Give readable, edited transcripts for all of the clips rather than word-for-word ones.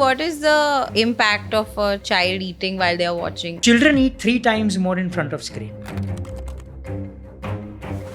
what is the impact of a child eating while they are watching? Children eat 3 times more in front of screen.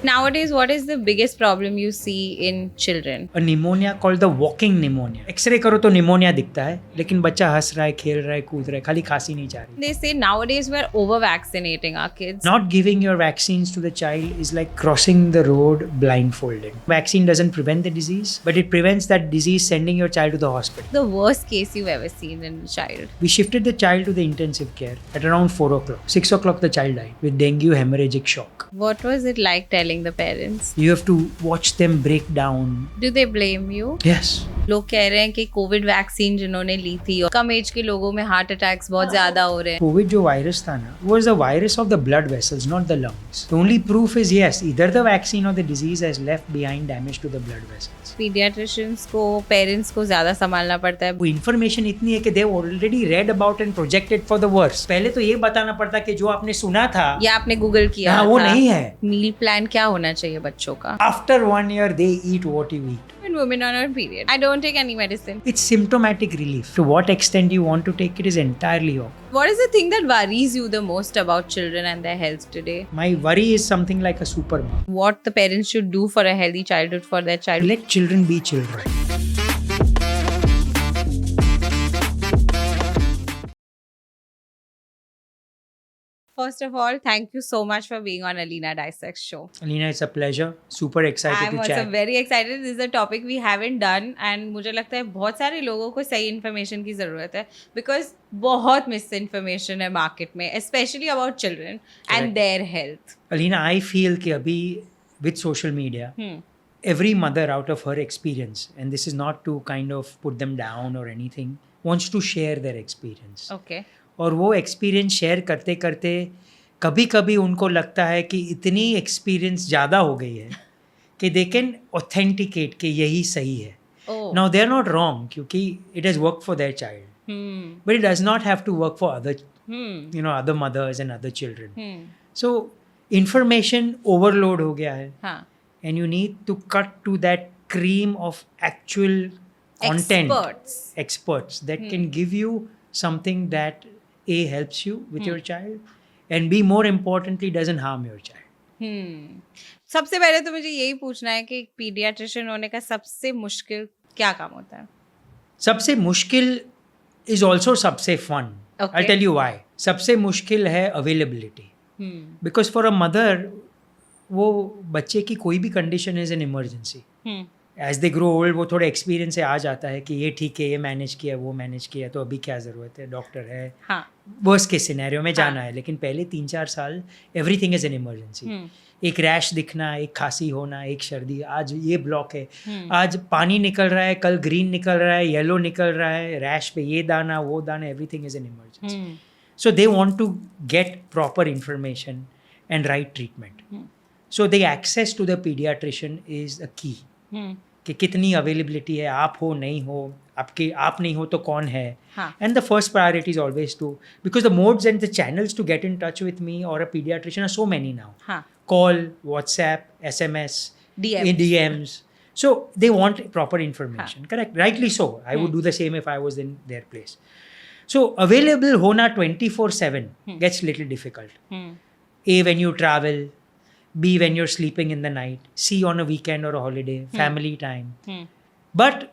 Nowadays, what is the biggest problem you see in children? A pneumonia called the walking pneumonia. X ray करो तो pneumonia दिखता है, लेकिन बच्चा हंस रहा है, खेल रहा है, कूद रहा है, खाली खांसी नहीं जा रही. They say nowadays we're over vaccinating our kids. Not giving your vaccines to the child is like crossing the road blindfolded. Vaccine doesn't prevent the disease, but it prevents that disease sending your child to the hospital. The worst case you've ever seen in a child. We shifted the child to the intensive care at around 4 o'clock. 6 o'clock the child died with dengue hemorrhagic shock. What was it like telling the parents? You have to watch them break down. Do they blame you? Yes. लोग कह रहे हैं कि Covid vaccine जिन्होंने ली थी और कम as के लोगों में हार्ट अटैक्स बहुत ज्यादा हो रहे हैं. COVID जो वायरस था ना, was the virus of the blood vessels, not the lungs. The only proof is yes, either the vaccine or the disease has left behind damage to the blood vessels. Paediatricians को parents को ज्यादा संभालना पड़ता है. वो information इतनी है कि they already read about and projected for the worst. पहले तो ये बताना पड़ता कि जो आपने सुना था या आपने गूगल किया हाँ, वो था. नहीं है. मील प्लान क्या होना चाहिए बच्चों का? After 1 year they eat what you eat. When women are on period, I don't take any medicine. It's symptomatic relief. To what extent you want to take it is entirely your call. What is the thing that worries you the most about children and their health today? My worry is something like a superbug. What the parents should do for a healthy childhood for their child? Let children be children. First of all, thank you so much for being on Alina Dissects show. Alina, it's a pleasure. Super excited I'm to also chat. very excited. This is a topic we haven't done and मुझे लगता है बहुत सारे लोगों को सही information की ज़रूरत है because बहुत misinformation है market में, especially about children and their health. Alina, I feel कि अभी with social media, every mother out of her experience, and this is not to kind of put them down or anything, wants to share their experience. Okay. और वो experience share करते करते कभी कभी उनको लगता है कि इतनी एक्सपीरियंस ज़्यादा हो गई है कि दे कैन ऑथेंटिकेट कि यही सही है. Now they are not wrong क्योंकि it has work for their child, but it does not have to work for other other mothers and other children. So information overload हो गया है and you need to cut to that cream of actual content experts that can give you something that helps you with your child and B, more importantly, doesn't harm your child. सबसे पहले तो मुझे यही पूछना है कि paediatrician होने का सबसे मुश्किल क्या काम होता है? सबसे मुश्किल is also सबसे fun. Okay. I'll tell you why. सबसे मुश्किल है availability. Because for a mother, वो बच्चे की कोई भी condition is an emergency. As they grow old वो थोड़ा एक्सपीरियंस से आ जाता है कि ये ठीक है, ये मैनेज किया, वो मैनेज किया, तो अभी क्या ज़रूरत है, डॉक्टर है, वर्स्ट केस सिनेरियो में जाना है. लेकिन पहले 3-4 साल एवरीथिंग इज़ एन इमरजेंसी. एक रैश दिखना, एक खांसी होना, एक सर्दी, आज ये ब्लॉक है, आज पानी निकल रहा है, कल ग्रीन निकल रहा है, येलो निकल रहा है, रैश पे ये दाना वो दाना, everything is an emergency. So they want to get proper information and right treatment. So the access to the paediatrician is a key कि कितनी अवेलेबिलिटी है, आप हो नहीं हो, आप नहीं हो तो कौन है. And the first priority is always to, because the modes and the channels to get in touch with me और a pediatrician are so many now. Call, WhatsApp, SMS, DMs. So they want proper information. Correct, rightly so. I would do the same if I was in their place. So available hona 24/7 gets little difficult. A, when you travel. B, when you're sleeping in the night. C, on a weekend or a holiday, family time. But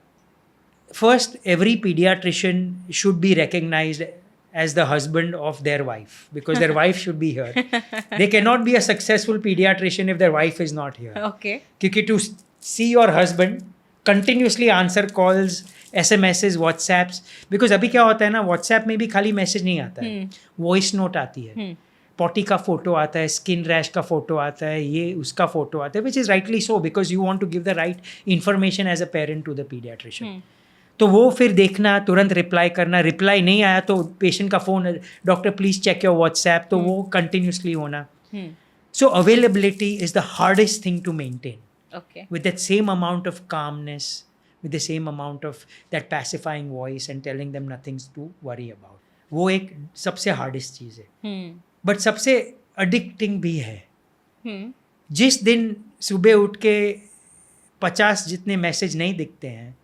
first, every pediatrician should be recognized as the husband of their wife because their wife should be here. They cannot be a successful pediatrician if their wife is not here. Okay. Because to see your husband continuously answer calls, SMSs, WhatsApps, because अभी क्या होता है ना, WhatsApp में भी खाली message नहीं आता है, वॉइस नोट आती है, पॉटी का फोटो आता है, स्किन रैश का फोटो आता है, ये उसका फोटो आता है, which is rightly so because you want to give the right information as a parent to the paediatrician. तो वो फिर देखना, तुरंत रिप्लाई करना, रिप्लाई नहीं आया तो पेशेंट का phone, doctor please check your WhatsApp, तो वो कंटिन्यूसली होना. So availability is the hardest thing to maintain with that same amount of calmness, with the same amount of that pacifying voice and telling them nothing to worry about. वो एक सबसे hardest चीज़ है. But सबसे अडिक्टिंग भी है. जिस दिन सुबह उठ के 50 जितने मैसेज नहीं दिखते हैं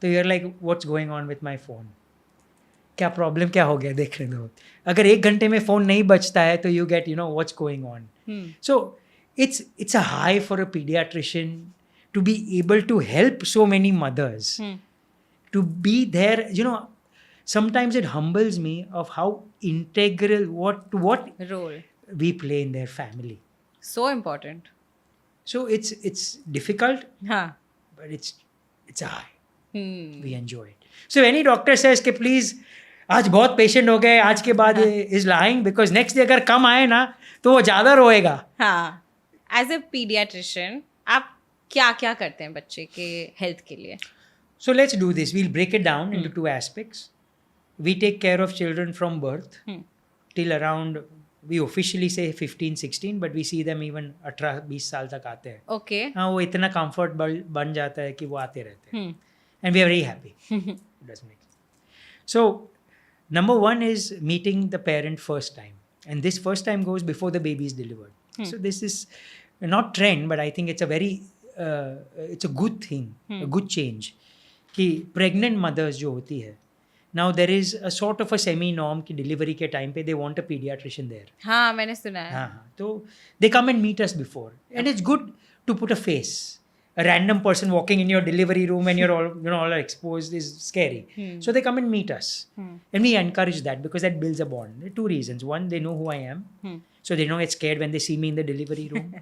तो you are like what's going on with my phone. क्या प्रॉब्लम क्या हो गया देखने दो. अगर 1 घंटे में फ़ोन नहीं बजता है तो you get, what's going on. So it's a high for a pediatrician to be able to help so many mothers. To be there, sometimes it humbles me of how integral what Role. we play in their family. So important. So it's difficult, हाँ. but it's a high. We enjoy it. So any doctor says कि please आज बहुत patient हो गए, आज के बाद is lying, because next day अगर कम आए ना तो वो ज़्यादा रोएगा. हाँ. एज ए पीडियाट्रिशियन आप क्या क्या करते हैं बच्चे के हेल्थ के लिए? So let's do this. We'll break it down into 2 aspects. We take care of children from birth till around, we officially say 15-16, but we see them even 18-20 साल तक आते हैं. Okay. हाँ, वो इतना कंफर्ट बन जाता है कि वो आते रहते हैं. And we are very happy. It does make sense. So number 1 is meeting the parent first time. And this first time goes before the baby is delivered. So this is not trend, but I think it's a very, it's a good thing, a good change. कि pregnant mothers जो होती है, now there is a sort of a semi-norm कि delivery के time पे they want a pediatrician there. हाँ, मैंने सुना है. हाँ, तो they come and meet us before. And it's good to put a face. A random person walking in your delivery room and you're all, all are exposed is scary. So they come and meet us. And we encourage that because that builds a bond. There are 2 reasons. One, they know who I am. So they don't get scared when they see me in the delivery room.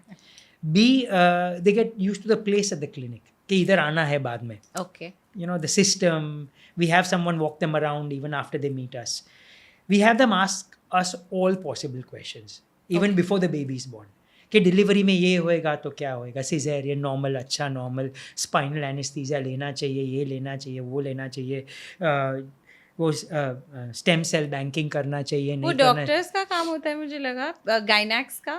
B, they get used to the place at the clinic. कि इधर आना है बाद में. Okay. The system. We have someone walk them around even after they meet us. We have them ask us all possible questions. Even before the baby is born. कि delivery में ये होएगा तो क्या होएगा, सिजेरियन नॉर्मल, अच्छा normal, spinal anaesthesia लेना चाहिए, ये लेना चाहिए, वो लेना चाहिए, वो स्टेम सेल बैंकिंग करना चाहिए, नहीं वो डॉक्टर्स का काम होता है मुझे लगा, गायनेक्स का.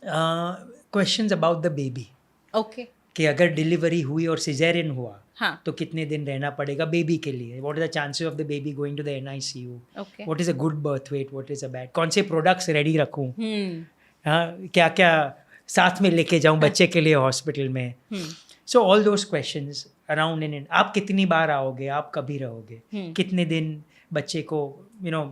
Questions about the baby. Okay. कि अगर डिलीवरी हुई और सिजेरियन हुआ हाँ. तो कितने दिन रहना पड़ेगा बेबी के लिए, what is the chances of the baby going to the NICU, Okay. What is a good birth weight, what is a bad, कौन से प्रोडक्ट्स रेडी रखूँ, हाँ, क्या क्या साथ में लेके जाऊँ बच्चे के लिए हॉस्पिटल में. So all those questions around in, आप कितनी बार आओगे, आप कभी रहोगे, कितने दिन बच्चे को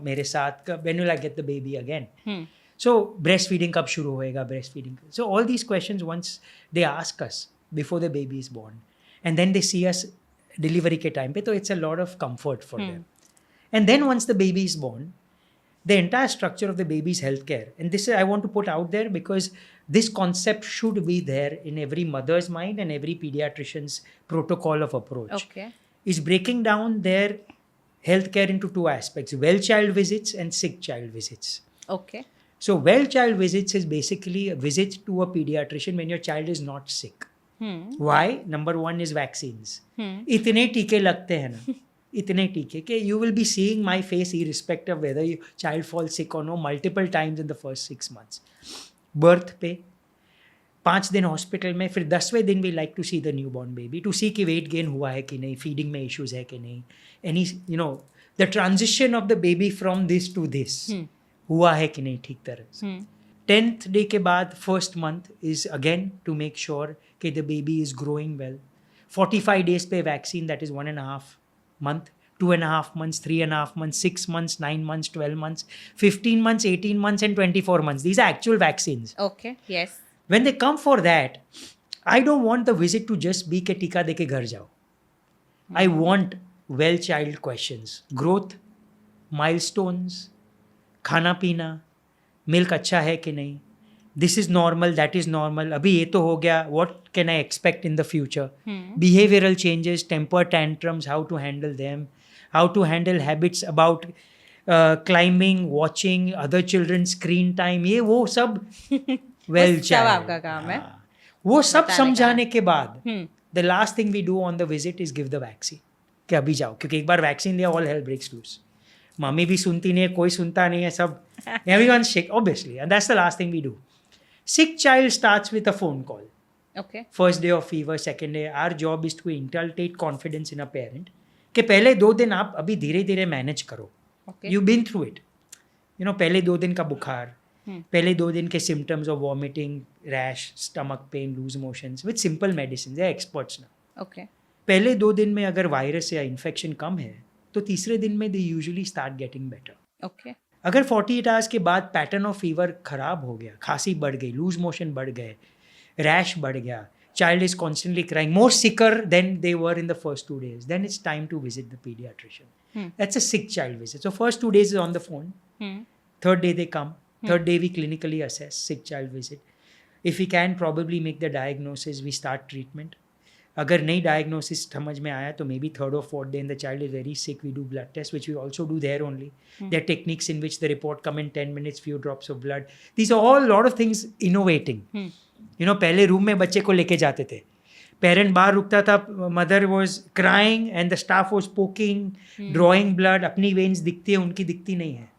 मेरे साथ, when will I get the baby again, so breast feeding कब शुरू होएगा, breast feeding. So all these questions once they ask us before the baby is born and then they see us delivery के time पे, तो it's a lot of comfort for them. And then once the baby is born, the entire structure of the baby's healthcare, and this is I want to put out there because this concept should be there in every mother's mind and every pediatrician's protocol of approach. Okay. Is breaking down their healthcare into 2 aspects: well child visits and sick child visits. Okay. So well child visits is basically a visit to a pediatrician when your child is not sick. Why? Number 1 is vaccines. इतने टीके लगते हैं ना, इतने टीके कि you will be seeing my face irrespective of whether your child falls sick or no multiple times in the first 6 months. Birth पे 5 दिन हॉस्पिटल में, फिर 10वें दिन we like to see the newborn baby to see कि weight gain हुआ है कि नहीं, feeding में issues है कि नहीं, any the transition of the baby from this to this हुआ है कि नहीं ठीक तरह से. 10th day के बाद first month is again to make sure कि the baby is growing well. 45 days पे vaccine, that is 1.5 month, 2.5 months, 3.5 months, 6 months, 9 months, 12 months, 15 months, 18 months, and 24 months. These are actual vaccines. Okay. Yes. When they come for that, I don't want the visit to just be के टीका दे के घर जाओ. I want well child questions, growth, milestones, खाना पीना, milk अच्छा है कि नहीं, this is normal, that is normal, अभी ये तो हो गया, what can I expect in the future, behavioral changes, temper tantrums, how to handle them, how to handle habits about climbing, watching other children's screen time, ये वो सब well सब child, आपका काम है. वो सब बताने समझाने के बाद the last thing we do on the visit is give the vaccine, कि अभी जाओ, क्योंकि एक बार वैक्सीन लिया all hell breaks loose. Mummy भी सुनती नहीं है, कोई सुनता नहीं है, सब everyone sick obviously, and that's the last thing we do. Sick child starts with a phone call. Okay. First day of fever, second day. Our job is to inculcate confidence in a parent. कि पहले 2 दिन आप अभी धीरे धीरे manage करो. Okay. You've been through it. पहले 2 दिन का बुखार, पहले 2 दिन के symptoms of vomiting, rash, stomach pain, loose motions with simple medicines. They are experts now. Okay. पहले 2 दिन में अगर वायरस या इन्फेक्शन कम है तो तीसरे दिन में they usually start getting better. Okay. अगर 48 आवर्स के बाद पैटर्न ऑफ फीवर खराब हो गया, खांसी बढ़ गई, लूज मोशन बढ़ गए, रैश बढ़ गया, child is constantly crying, more sicker than they were in the first 2 days, then it's time to visit the pediatrician. That's a sick child visit. So first 2 days is on the phone. Third day they come. Third day we clinically assess sick child visit. If we can probably make the diagnosis, we start treatment. अगर नई diagnosis समझ में आया तो maybe third or fourth day and the child is very sick, we do blood test, which we also do there only. There are techniques in which the report come in 10 minutes, few drops of blood. These are all lot of things innovating. पहले room में बच्चे को लेके जाते थे, parent बाहर रुकता था, mother was crying and the staff was poking, drawing blood, अपनी वेन्स दिखती है, उनकी दिखती नहीं है,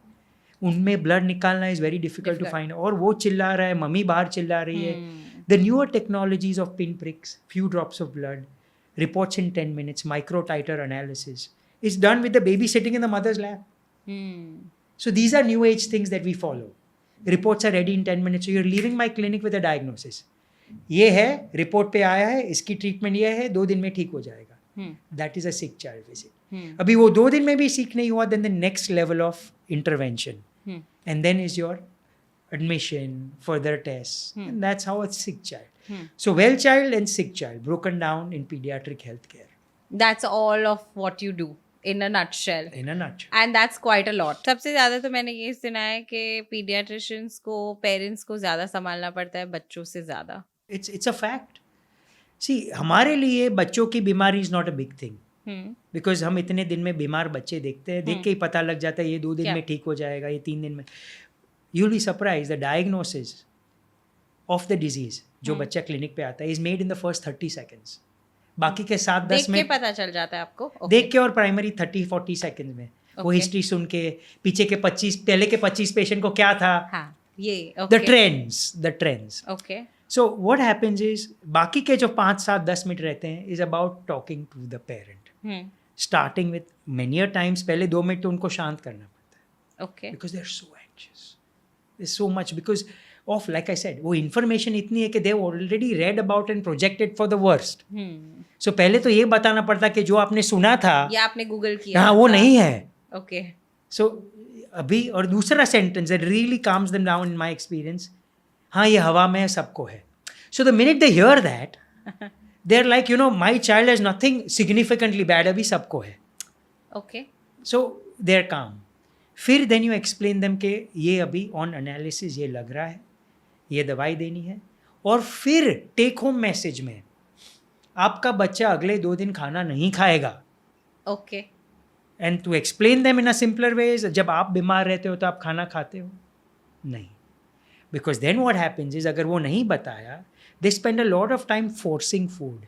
उनमें ब्लड निकालना is very difficult to find, और वो चिल्ला रहा है, मम्मी बाहर चिल्ला रही है. The newer technologies of pin pricks, few drops of blood, reports in 10 minutes, micro titer analysis is done with the baby sitting in the mother's lap. So these are new age things that we follow. Reports are ready in 10 minutes. So you're leaving my clinic with a diagnosis. ये है, report पे आया है, इसकी treatment ये है, 2 दिन में ठीक हो जाएगा. That is a sick child visit. अभी वो 2 दिन में भी ठीक नहीं हुआ, then the next level of intervention. And then is your admission, further tests. And that's how a sick child. So well child and sick child broken down in pediatric healthcare. That's all of what you do. In a nutshell. In a nutshell. And that's quite a lot. सबसे ज़्यादा तो मैंने ये सुना है कि pediatricians को, parents को ज़्यादा संभालना पड़ता है बच्चों से ज़्यादा. It's a fact. See, हमारे लिए बच्चों की बीमारी is not a big thing. Because हम इतने दिन में बीमार बच्चे देखते हैं, देख के ही पता लग जाता है ये 2 दिन में ठीक हो जाएगा, ये 3 दिन में. You'll be surprised, the diagnosis of the disease जो बच्चा क्लिनिक पे आता है is made in the first 30 seconds. बाकी के 7-10 में पता चल जाता है आपको. Okay. देख के, और प्राइमरी 30-40 सेकंड में वो हिस्ट्री सुन के, पीछे के 25, पहले के 25 पेशेंट को क्या था, ये the trends. Okay. So what happens is, बाकी के जो 5-7-10 मिनट रहते हैं is about talking to the parent, starting with many times पहले 2 मिनट तो उनको शांत करना पड़ता है. Okay. Because they are so anxious, there's so much because of, like I said, वो information इतनी है कि they have already read about and projected for the worst. So पहले तो ये बताना पड़ता कि जो आपने सुना था या आपने गूगल किया, हाँ, वो नहीं है. ओके. So अभी, और दूसरा sentence that really calms them down in my experience, हाँ ये हवा में सबको है. So the minute they hear that, they're like, my child has nothing significantly bad, अभी सबको है. ओके. So they're calm. फिर देन यू एक्सप्लेन देम कि ये अभी ऑन एनालिसिस ये लग रहा है, ये दवाई देनी है, और फिर टेक होम मैसेज में आपका बच्चा अगले 2 दिन खाना नहीं खाएगा. Okay. And to explain them in a simpler ways, जब आप बीमार रहते हो तो आप खाना खाते हो नहीं. Because then what happens is, अगर वो नहीं बताया, they spend a lot of time forcing food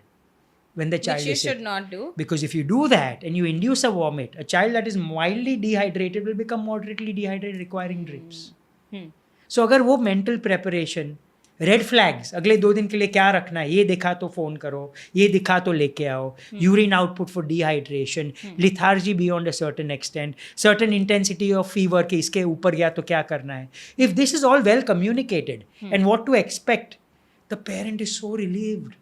when the child Which you is should sick. not do. Because if you do that and you induce a vomit, a child that is mildly dehydrated will become moderately dehydrated requiring drips. So अगर वो mental preparation, red flags, अगले 2 दिन के लिए क्या रखना है, ये दिखा तो फ़ोन करो, ये दिखा तो लेके आओ, urine output for dehydration, lethargy beyond a certain extent, certain intensity of fever कि इसके ऊपर गया तो क्या करना है. If this is all well communicated and what to expect, the parent is so relieved.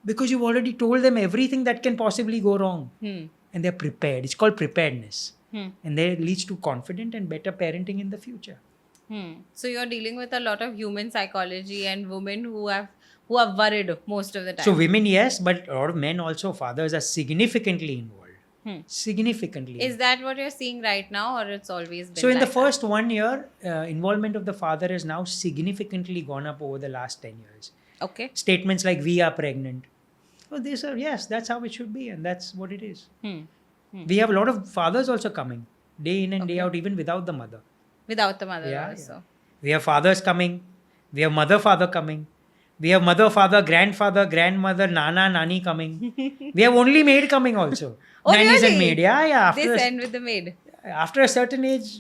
Because you've already told them everything that can possibly go wrong. And they're prepared. It's called preparedness. And that leads to confident and better parenting in the future. So you're dealing with a lot of human psychology and women who are worried most of the time. So women, yes, but a lot of men also, fathers are significantly involved. Significantly. Is that what you're seeing right now, or it's always been So in like the first 1 year, involvement of the father has now significantly gone up over the last 10 years. Okay. Statements like we are pregnant. Well, these are, yes, that's how it should be, and that's what it is. We have a lot of fathers also coming day in and day out, even without the mother. Without the mother Yeah, also. We have fathers coming. We have mother, father coming. We have mother, father, grandfather, grandmother, nana, nani coming. We have only maid coming also. Oh, Nannies really? and maid. Yeah, yeah. They send with the maid. After a certain age,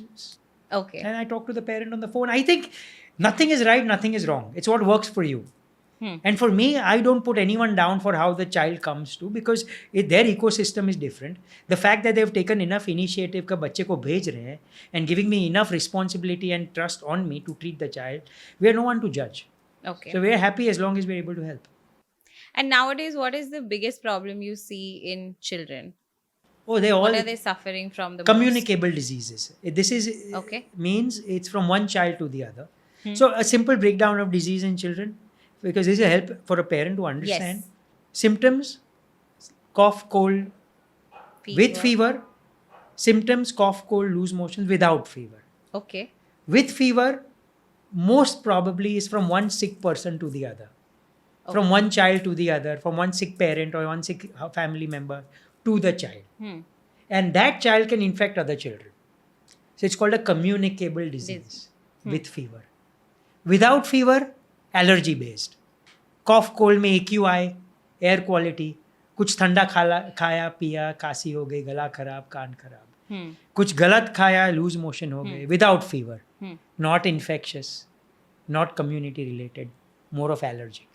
Okay. and I talk to the parent on the phone. I think nothing is right, nothing is wrong. It's what works for you. And for me, I don't put anyone down for how the child comes to, because their ecosystem is different. The fact that they've taken enough initiative का बच्चे को भेज रहे हैं and giving me enough responsibility and trust on me to treat the child, we are no one to judge. Okay. So we are happy as long as we are able to help. And nowadays, what is the biggest problem you see in children? Oh, they all What are they suffering from the most? communicable diseases. This is Okay. means it's from one child to the other. So a simple breakdown of disease in children, because this will help for a parent to understand. Yes. Symptoms: cough, cold, with fever. Symptoms: cough, cold, loose motions without fever. Okay. With fever, most probably is from one sick person to the other. From one child to the other, from one sick parent or one sick family member to the child. And that child can infect other children. So it's called a communicable disease with fever. Without fever, allergy based. Cough, cold में AQI, air quality, कुछ ठंडा खाया पिया, खांसी हो गई, गला खराब, कान खराब. कुछ गलत खाया, लूज मोशन हो गए. Without fever, not infectious, not community related, more of allergic.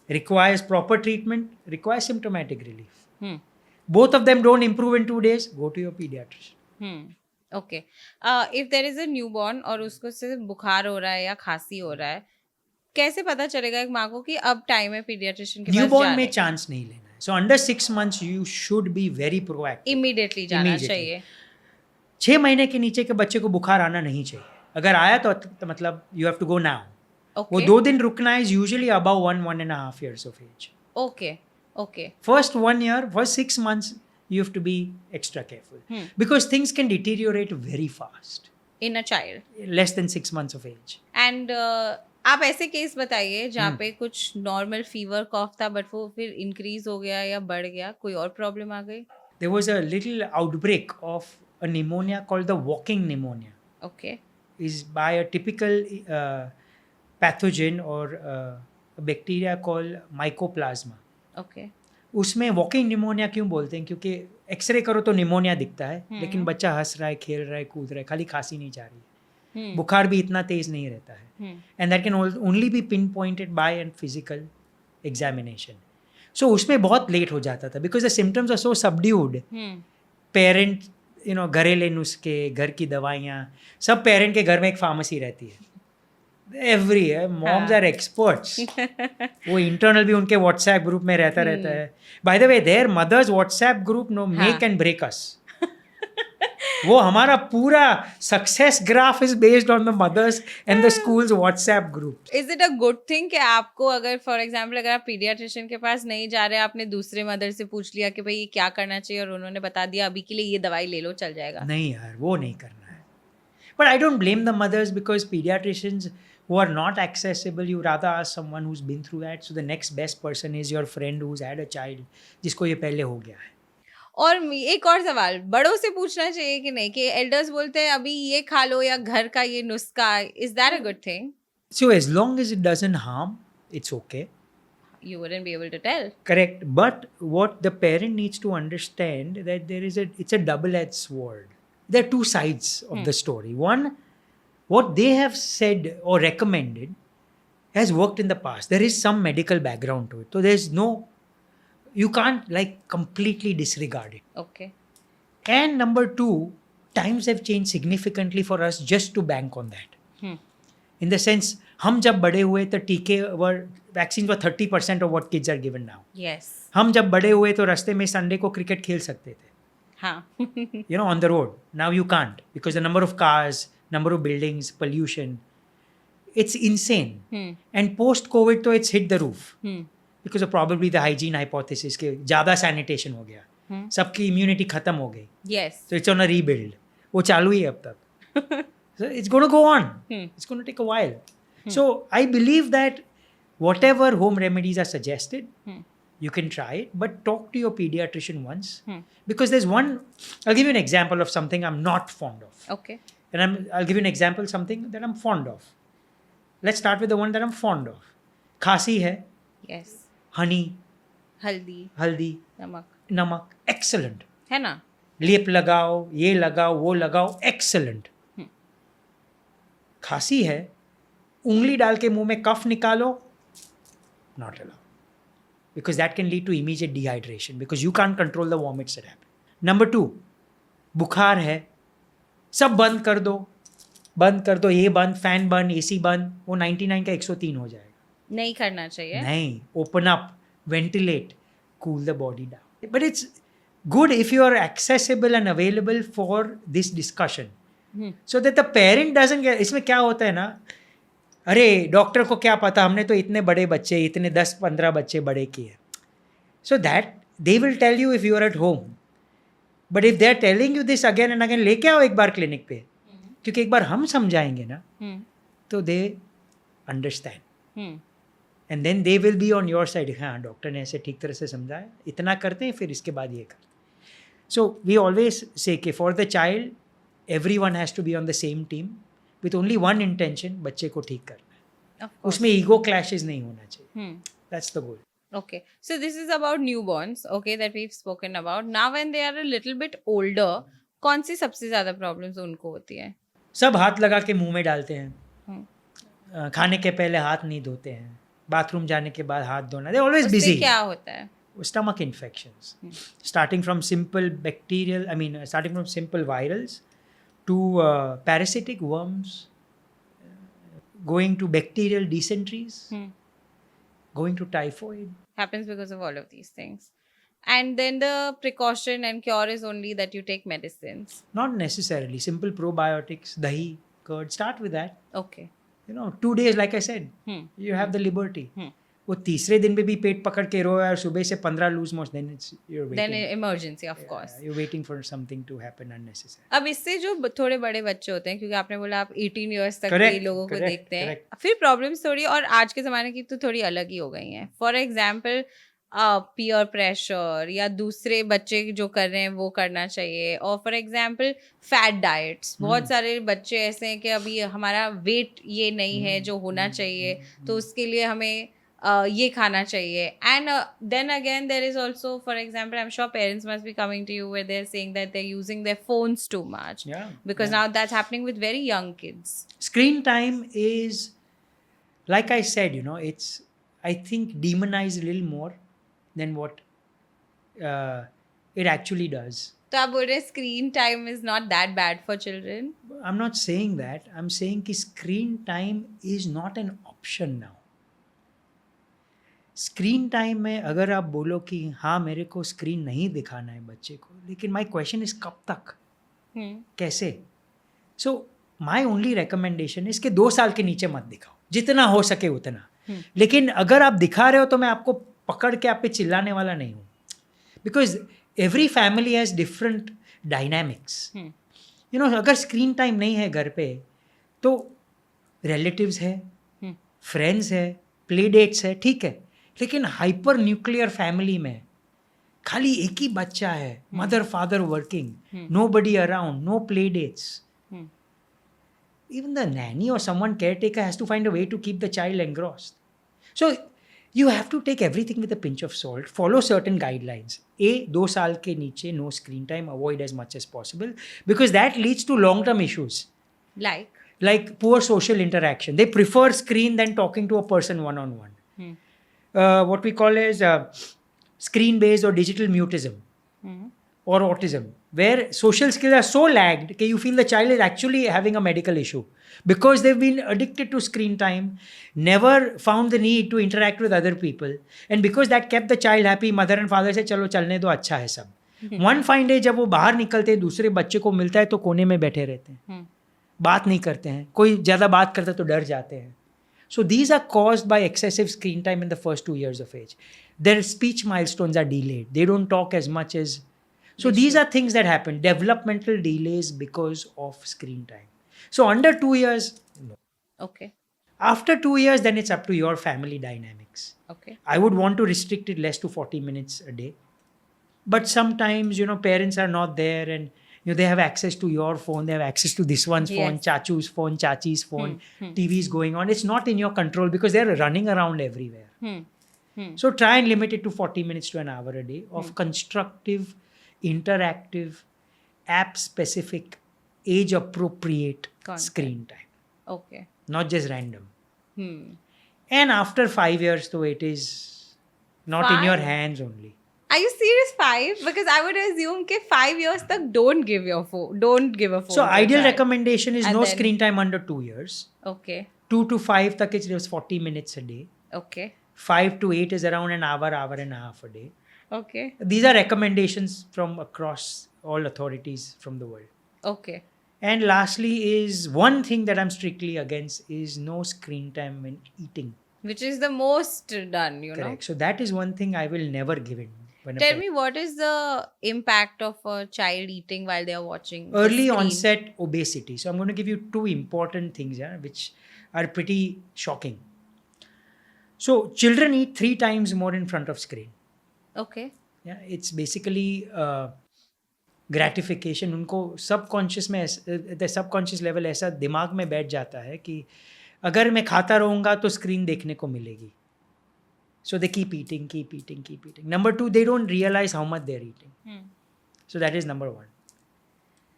Requires proper treatment, requires symptomatic relief. Both of them don't improve in 2 days, go to your pediatrician. Okay. If there is a newborn और उसको सिर्फ बुखार हो रहा है या खांसी हो रहा है, कैसे पता चलेगा एक माँ को कि अब टाइम है पीडियाट्रिशियन के पास न्यूबॉर्न जाने में चांस नहीं लेना है. So under 6 months you should be very proactive. Immediately जाना Immediately. चाहिए. 6 महीने के नीचे के बच्चे को बुखार आना नहीं चाहिए. अगर आया तो मतलब you have to go now. वो 2 दिन रुकना is usually above 1.5 years of age. Okay. Okay. First 1 year, first 6 months, you have to be extra careful. Because things can deteriorate very fast. In a child. Less than 6 months of age. And आप ऐसे case बताइए जहाँ पे कुछ normal fever कॉफ था but वो फिर increase हो गया या बढ़ गया, कोई और प्रॉब्लम आ गई. There was a little outbreak of a pneumonia called the walking pneumonia. Okay. Is by a typical pathogen or a bacteria called mycoplasma. Okay. उसमें वॉकिंग निमोनिया क्यों बोलते हैं? क्योंकि एक्सरे करो तो निमोनिया दिखता है, लेकिन बच्चा हंस रहा है, खेल रहा है, कूद रहा है, खाली खांसी नहीं जा रही है. बुखार भी इतना तेज नहीं रहता है. And that can only be pin pointed by an physical examination. So उसमें बहुत लेट हो जाता था because the symptoms are so subdued. Parent घरेलू नुस्खे, घर की दवाइयाँ, सब पेरेंट के घर में एक फार्मेसी रहती है. Every moms are experts. वो इंटरनल भी उनके व्हाट्सएप ग्रुप में रहता है. By the way their mothers WhatsApp group no make and break us. वो हमारा पूरा success graph is based on the mothers and the schools WhatsApp group. Is it a good thing कि आपको अगर for example अगर आप paediatrician के पास नहीं जा रहे, आपने दूसरे मदर से पूछ लिया कि भाई ये क्या करना चाहिए और उन्होंने बता दिया अभी के लिए ये दवाई ले लो चल जाएगा? नहीं यार, वो नहीं करना है. But I don't blame the mothers because paediatricians who are not accessible, you rather ask someone who's been through that. So the next best person is your friend who's had a child जिसको ये पहले हो गया है. और एक और सवाल, बड़ों से पूछना चाहिए कि नहीं कि एल्डर्स बोलते हैं अभी ये खा लो या घर का ये नुस्खा, is that a good thing? So as long as it doesn't harm, it's okay. You wouldn't be able to tell. Correct. But what the parent needs to understand that it's a double-edged sword. There are two sides of the story. One, what they have said or recommended has worked in the past. There is some medical background to it. So you can't like completely disregard it. Okay. And number two, times have changed significantly for us just to bank on that. In the sense, हम जब बड़े हुए तो टीके vaccines were 30% of what kids are given now. Yes. हम जब बड़े हुए तो रास्ते में संडे को क्रिकेट खेल सकते थे. हाँ. On the road. Now you can't because the number of cars, number of buildings, pollution, it's insane. And post-COVID तो it's hit the roof. Because of probably the hygiene hypothesis कि ज़्यादा sanitation हो गया. सबकी immunity खत्म हो गई. Yes. So it's on a rebuild. वो चालू ही है अब तक. So it's going to go on. It's going to take a while. So I believe that whatever home remedies are suggested, you can try it, but talk to your pediatrician once. Because there's I'll give you an example of something I'm not fond of. Okay. And I'll give you an example something that I'm fond of. Let's start with the one that I'm fond of. Khasi hai. Yes. Honey. हल्दी. नमक. Excellent. है ना? लेप लगाओ, ये लगाओ, वो लगाओ. Excellent. खांसी है, उंगली डाल के मुंह में कफ निकालो. Not allowed. Because that can lead to immediate dehydration because you can't control the vomits that happen. Number 2, बुखार है, सब बंद कर दो, ये बंद, फैन बंद, एसी बंद, वो 99 का 103 हो जाएगा. नहीं करना चाहिए. नहीं, open up, ventilate, cool the body down. But good if you are accessible and available for this discussion. So that the parent doesn't get, इसमें क्या होता है ना, अरे डॉक्टर को क्या पता, हमने तो इतने बड़े बच्चे, इतने 10-15 बच्चे बड़े किए. So that they will tell you if you are at home. But if they are telling you this again and again, लेके आओ एक बार क्लिनिक पे, क्योंकि एक बार हम समझाएंगे ना, तो they understand. And then they will be on your side. हाँ, डॉक्टर ने ऐसे ठीक तरह से समझाया, इतना करते हैं, फिर इसके बाद ये कर. So we always say कि for the child, everyone has to be on the same team with only one intention, बच्चे को ठीक करना है. उसमें ego clashes नहीं होना चाहिए. That's the goal. Okay, so this is about newborns, okay, that we've spoken about. Now when they are a little bit older, कौन सी सबसे ज़्यादा problems उनको होती है? सब हाथ लगा के मुंह में डालते हैं, खाने के पहले हाथ नहीं धोते हैं, बाथरूम जाने के बाद हाथ धोना. They're always busy. उससे क्या होता है? Stomach infections, starting from simple virals to parasitic worms, going to bacterial dysenteries, going to typhoid. Happens because of all of these things. And then the precaution and cure is only that you take medicines. Not necessarily. Simple probiotics, dahi, curd, start with that. Okay. 2 days, like I said, you have the liberty. वो तीसरे दिन पे भी पेट पकड़ के रोए और सुबह से 15 loose motion, then you're waiting. Then emergency, of course. You're waiting for something to happen unnecessary. अब इससे जो थोड़े बड़े बच्चे होते हैं, क्योंकि आपने बोला आप 18 इयर्स तक Correct, के लोगों को देखते हैं, correct. फिर प्रॉब्लम्स थोड़ी और आज के ज़माने की तो थोड़ी अलग ही हो गई हैं. फॉर एग्जाम्पल पीयर प्रेशर या दूसरे बच्चे जो कर रहे हैं वो करना चाहिए. और फॉर एग्जाम्पल फैट डाइट्स, बहुत सारे बच्चे ऐसे हैं कि अभी हमारा वेट ये नहीं है जो होना चाहिए, तो उसके लिए हमें ये खाना चाहिए. And then again there is also, for example, I am sure parents must be coming to you where they are saying that they are using their phones too much, because now that's happening with very young kids. Screen time is, like I said, it's, I think, demonized a little more than what it actually does. तो आप बोल रहे हैं screen time is not that bad for children? I'm not saying that. I'm saying कि screen time is not an option now. Screen time में अगर आप बोलो कि हाँ मेरे को स्क्रीन नहीं दिखाना है बच्चे को, लेकिन माई क्वेश्चन इज कब तक, कैसे? सो माई ओनली रिकमेंडेशन इज कि 2 साल के नीचे मत दिखाओ, जितना हो सके उतना. लेकिन अगर आप दिखा रहे हो तो मैं आपको पकड़ के आप पे चिल्लाने वाला नहीं हूँ, because every family has different dynamics. अगर स्क्रीन टाइम नहीं है घर पे तो रिलेटिव्स है, फ्रेंड्स है, प्ले डेट्स है, ठीक है. लेकिन हाइपर न्यूक्लियर फैमिली में खाली एक ही बच्चा है, mother father working, nobody around, no play dates. Even the nanny or someone caretaker has to find a way to keep the child engrossed. So you have to take everything with a pinch of salt, follow certain guidelines. 2 साल के नीचे no screen time, avoid as much as possible, because that leads to long-term issues. Like poor social interaction. They prefer screen than talking to a person one-on-one. What we call as screen-based or digital mutism or autism, where social skills are so lagged that you feel the child is actually having a medical issue because they've been addicted to screen time, never found the need to interact with other people, and because that kept the child happy, mother and father say चलो चलने दो, अच्छा है सब. One fine day जब वो बाहर निकलते हैं, दूसरे बच्चे को मिलता है तो कोने में बैठे रहते हैं, बात नहीं करते हैं, कोई ज़्यादा बात करता है तो डर जाते हैं. So these are caused by excessive screen time in the first 2 years of age. Their speech milestones are delayed. They don't talk as much as... So these are things that happen. Developmental delays because of screen time. So under 2 years, no. Okay. After 2 years, then it's up to your family dynamics. Okay. I would want to restrict it less to 40 minutes a day. But sometimes, parents are not there and they have access to your phone, they have access to this one's phone, chachu's phone, chachi's phone, TV's going on. It's not in your control because they're running around everywhere. So try and limit it to 40 minutes to an hour a day of constructive, interactive, app-specific, age-appropriate screen time. Okay. Not just random. And after 5 years, though, it is not in your hands only. Are you serious? 5? Because I would assume कि 5 years तक don't give a phone. So ideal recommendation is no screen time under 2 years. Okay. 2 to 5 तक it's 40 minutes a day. Okay. 5 to 8 is around an hour and a half a day. Okay. These are recommendations from across all authorities from the world. Okay. And lastly is one thing that I'm strictly against is no screen time when eating. Which is the most done, you know. Correct. So that is one thing I will never give in. When a Tell parent- me, what is the impact of a child eating while they are watching the early screen? onset obesity. So I'm going to give you two important things, yeah, which are pretty shocking. So children eat 3 times more in front of screen. Okay. Yeah, it's basically gratification उनको subconscious में subconscious level ऐसा दिमाग में बैठ जाता है कि अगर मैं खाता रहूँगा तो स्क्रीन देखने को मिलेगी. So they keep eating, keep eating, keep eating. Number 2, they don't realize how much they're eating. So that is number 1.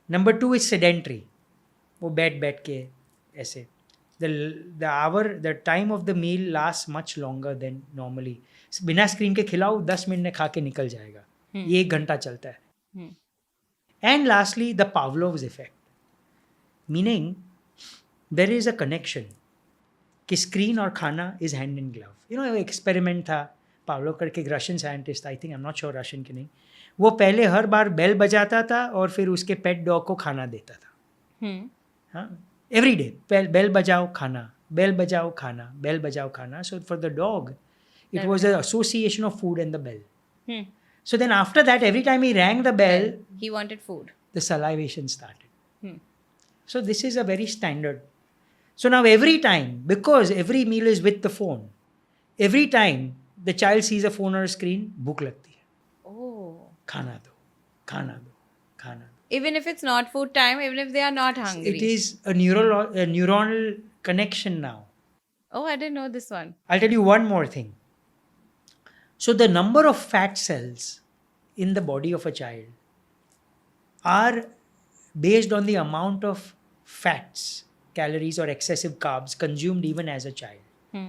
Number 2 is sedentary. वो बैठ के ऐसे. The time of the meal lasts much longer than normally. बिना screen के खिलाओ 10 minute में खा के निकल जाएगा. ये 1 घंटा चलता है. And lastly, the Pavlov's effect. Meaning, there is a connection. कि स्क्रीन और खाना is hand in glove. You know experiment था, पावलो करके एक Russian scientist, I think, I am not sure Russian की नहीं, वो पहले हर बार बेल बजाता था और फिर उसके पेट डॉग को खाना देता था. हाँ, एवरी डे बेल बजाओ खाना, बेल बजाओ खाना, बेल बजाओ खाना. So for the dog it was an association of food and the bell. So then after that, every time he rang the bell, he wanted food. The salivation started. So this is a very standard. So now every time, because every meal is with the phone, every time the child sees a phone or a screen, भूख लगती है. Oh. खाना दो, खाना दो, खाना दो. Even if it's not food time, even if they are not hungry. It is a neuronal connection now. Oh, I didn't know this one. I'll tell you one more thing. So the number of fat cells in the body of a child are based on the amount of fats, calories or excessive carbs consumed even as a child.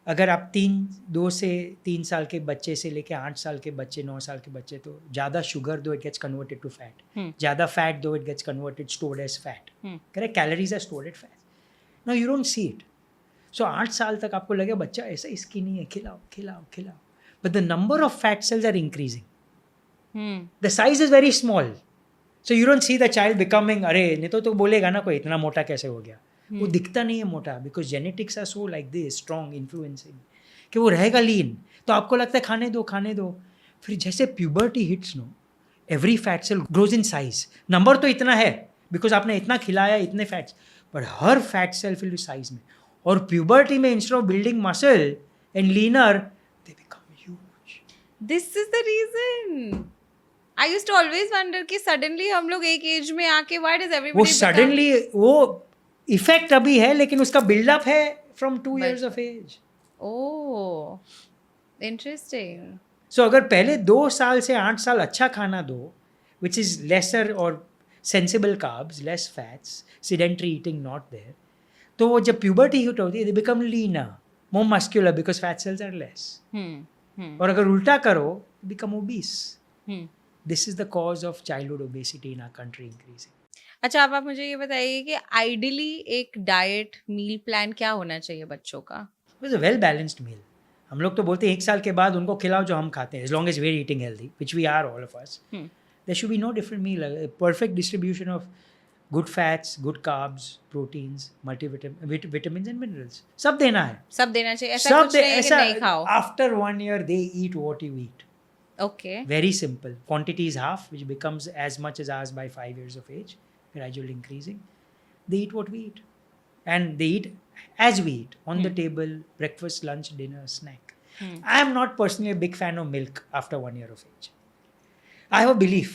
अगर आप 2 से 3 साल के बच्चे से लेके 8 साल के बच्चे, 9 साल के बच्चे, तो ज़्यादा शुगर दो, it gets converted to fat. ज़्यादा फैट दो, it gets converted, stored as fat. Correct, calories are stored as fat. Now you don't see it. So 8 साल तक आपको लगे बच्चा ऐसा इसकी नहीं है, खिलाओ खिलाओ खिलाओ. But the number of fat cells are increasing. The size is very small. So you don't see the child becoming, अरे नहीं तो बोलेगा ना कोई इतना मोटा कैसे हो गया. वो दिखता नहीं है मोटा, because genetics are so like this, strong, influencing, कि वो रहेगा लीन. तो आपको लगता है खाने दो. फिर जैसे puberty hits no, every fat cell grows in size. Number तो इतना है, बिकॉज आपने इतना खिलाया, इतने फैट्स, बट हर फैट सेल फिल साइज में. और प्यूबर्टी में instead of building muscle and leaner, they become huge. This is the reason. I used to always wonder कि suddenly हम लोग एक एज में आके why does everybody वो सडनली वो इफेक्ट अभी है, लेकिन उसका बिल्डअप है from 2 years of age. Oh, interesting. सो अगर पहले 2 साल से 8 साल अच्छा खाना दो, विच इज लेसर और sensible carbs, less fats, sedentary eating not there, तो वो जब प्यूबर्टी हिट होती है, they become leaner, more muscular, because fat cells are less. और अगर उल्टा करो, become obese. This is the cause of childhood obesity in our country increasing. अच्छा, अब आप मुझे ये बताइए कि आइडियली एक डाइट मील प्लान क्या होना चाहिए बच्चों का? इट्स अ वेल बैलेंस्ड मील. हम लोग तो बोलते हैं 1 साल के बाद उनको खिलाओ जो हम खाते हैं, as long as we are eating healthy, which we are all of us. There should be no different meal. Perfect distribution of good fats, good carbs, proteins, vitamins and minerals, सब देना है. सब देना चाहिए, ऐसा कुछ नहीं है कि नहीं खाओ. After 1 year they eat what you eat. Okay. Very simple. Quantity is half, which becomes as much as ours by 5 years of age, gradually increasing. They eat what we eat. And they eat as we eat, on the table, breakfast, lunch, dinner, snack. I am not personally a big fan of milk after 1 year of age. I have a belief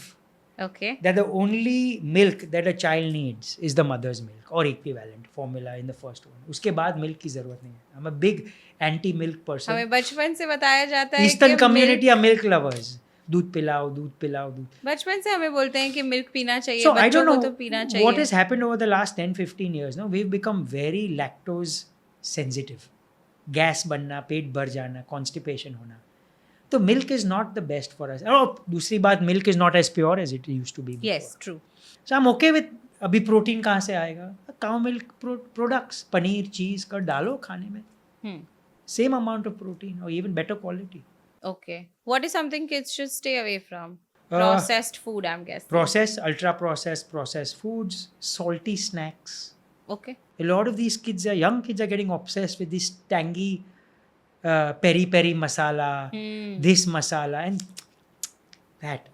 Okay. that the only milk that a child needs is the mother's milk or equivalent formula in the first one. उसके बाद milk की ज़रूरत नहीं है. I'm a big anti-milk person. हमें बचपन से बताया जाता है Eastern कि community are milk lovers. दूध पिलाओ. बचपन से हमें बोलते हैं कि मिल्क पीना चाहिए, So I बच्चों don't को तो know पीना चाहिए. what has happened over the last 10-15 years. No, we've become very lactose sensitive. Gas बनना, पेट भर जाना, constipation होना. तो milk is not the best for us. और दूसरी बात, milk is not as pure as it used to be before. Yes, true. So I'm okay with, अभी protein कहाँ से आएगा? काउ मिल्क प्रोडक्ट्स, पनीर, चीज़ का डालो खाने में. Same amount of protein or even better quality. Okay. What is something kids should stay away from? Uh, Processed food, I'm guessing. ultra processed foods, salty snacks. Okay. A lot of these young kids are getting obsessed with this tangy peri peri masala, this masala, and that.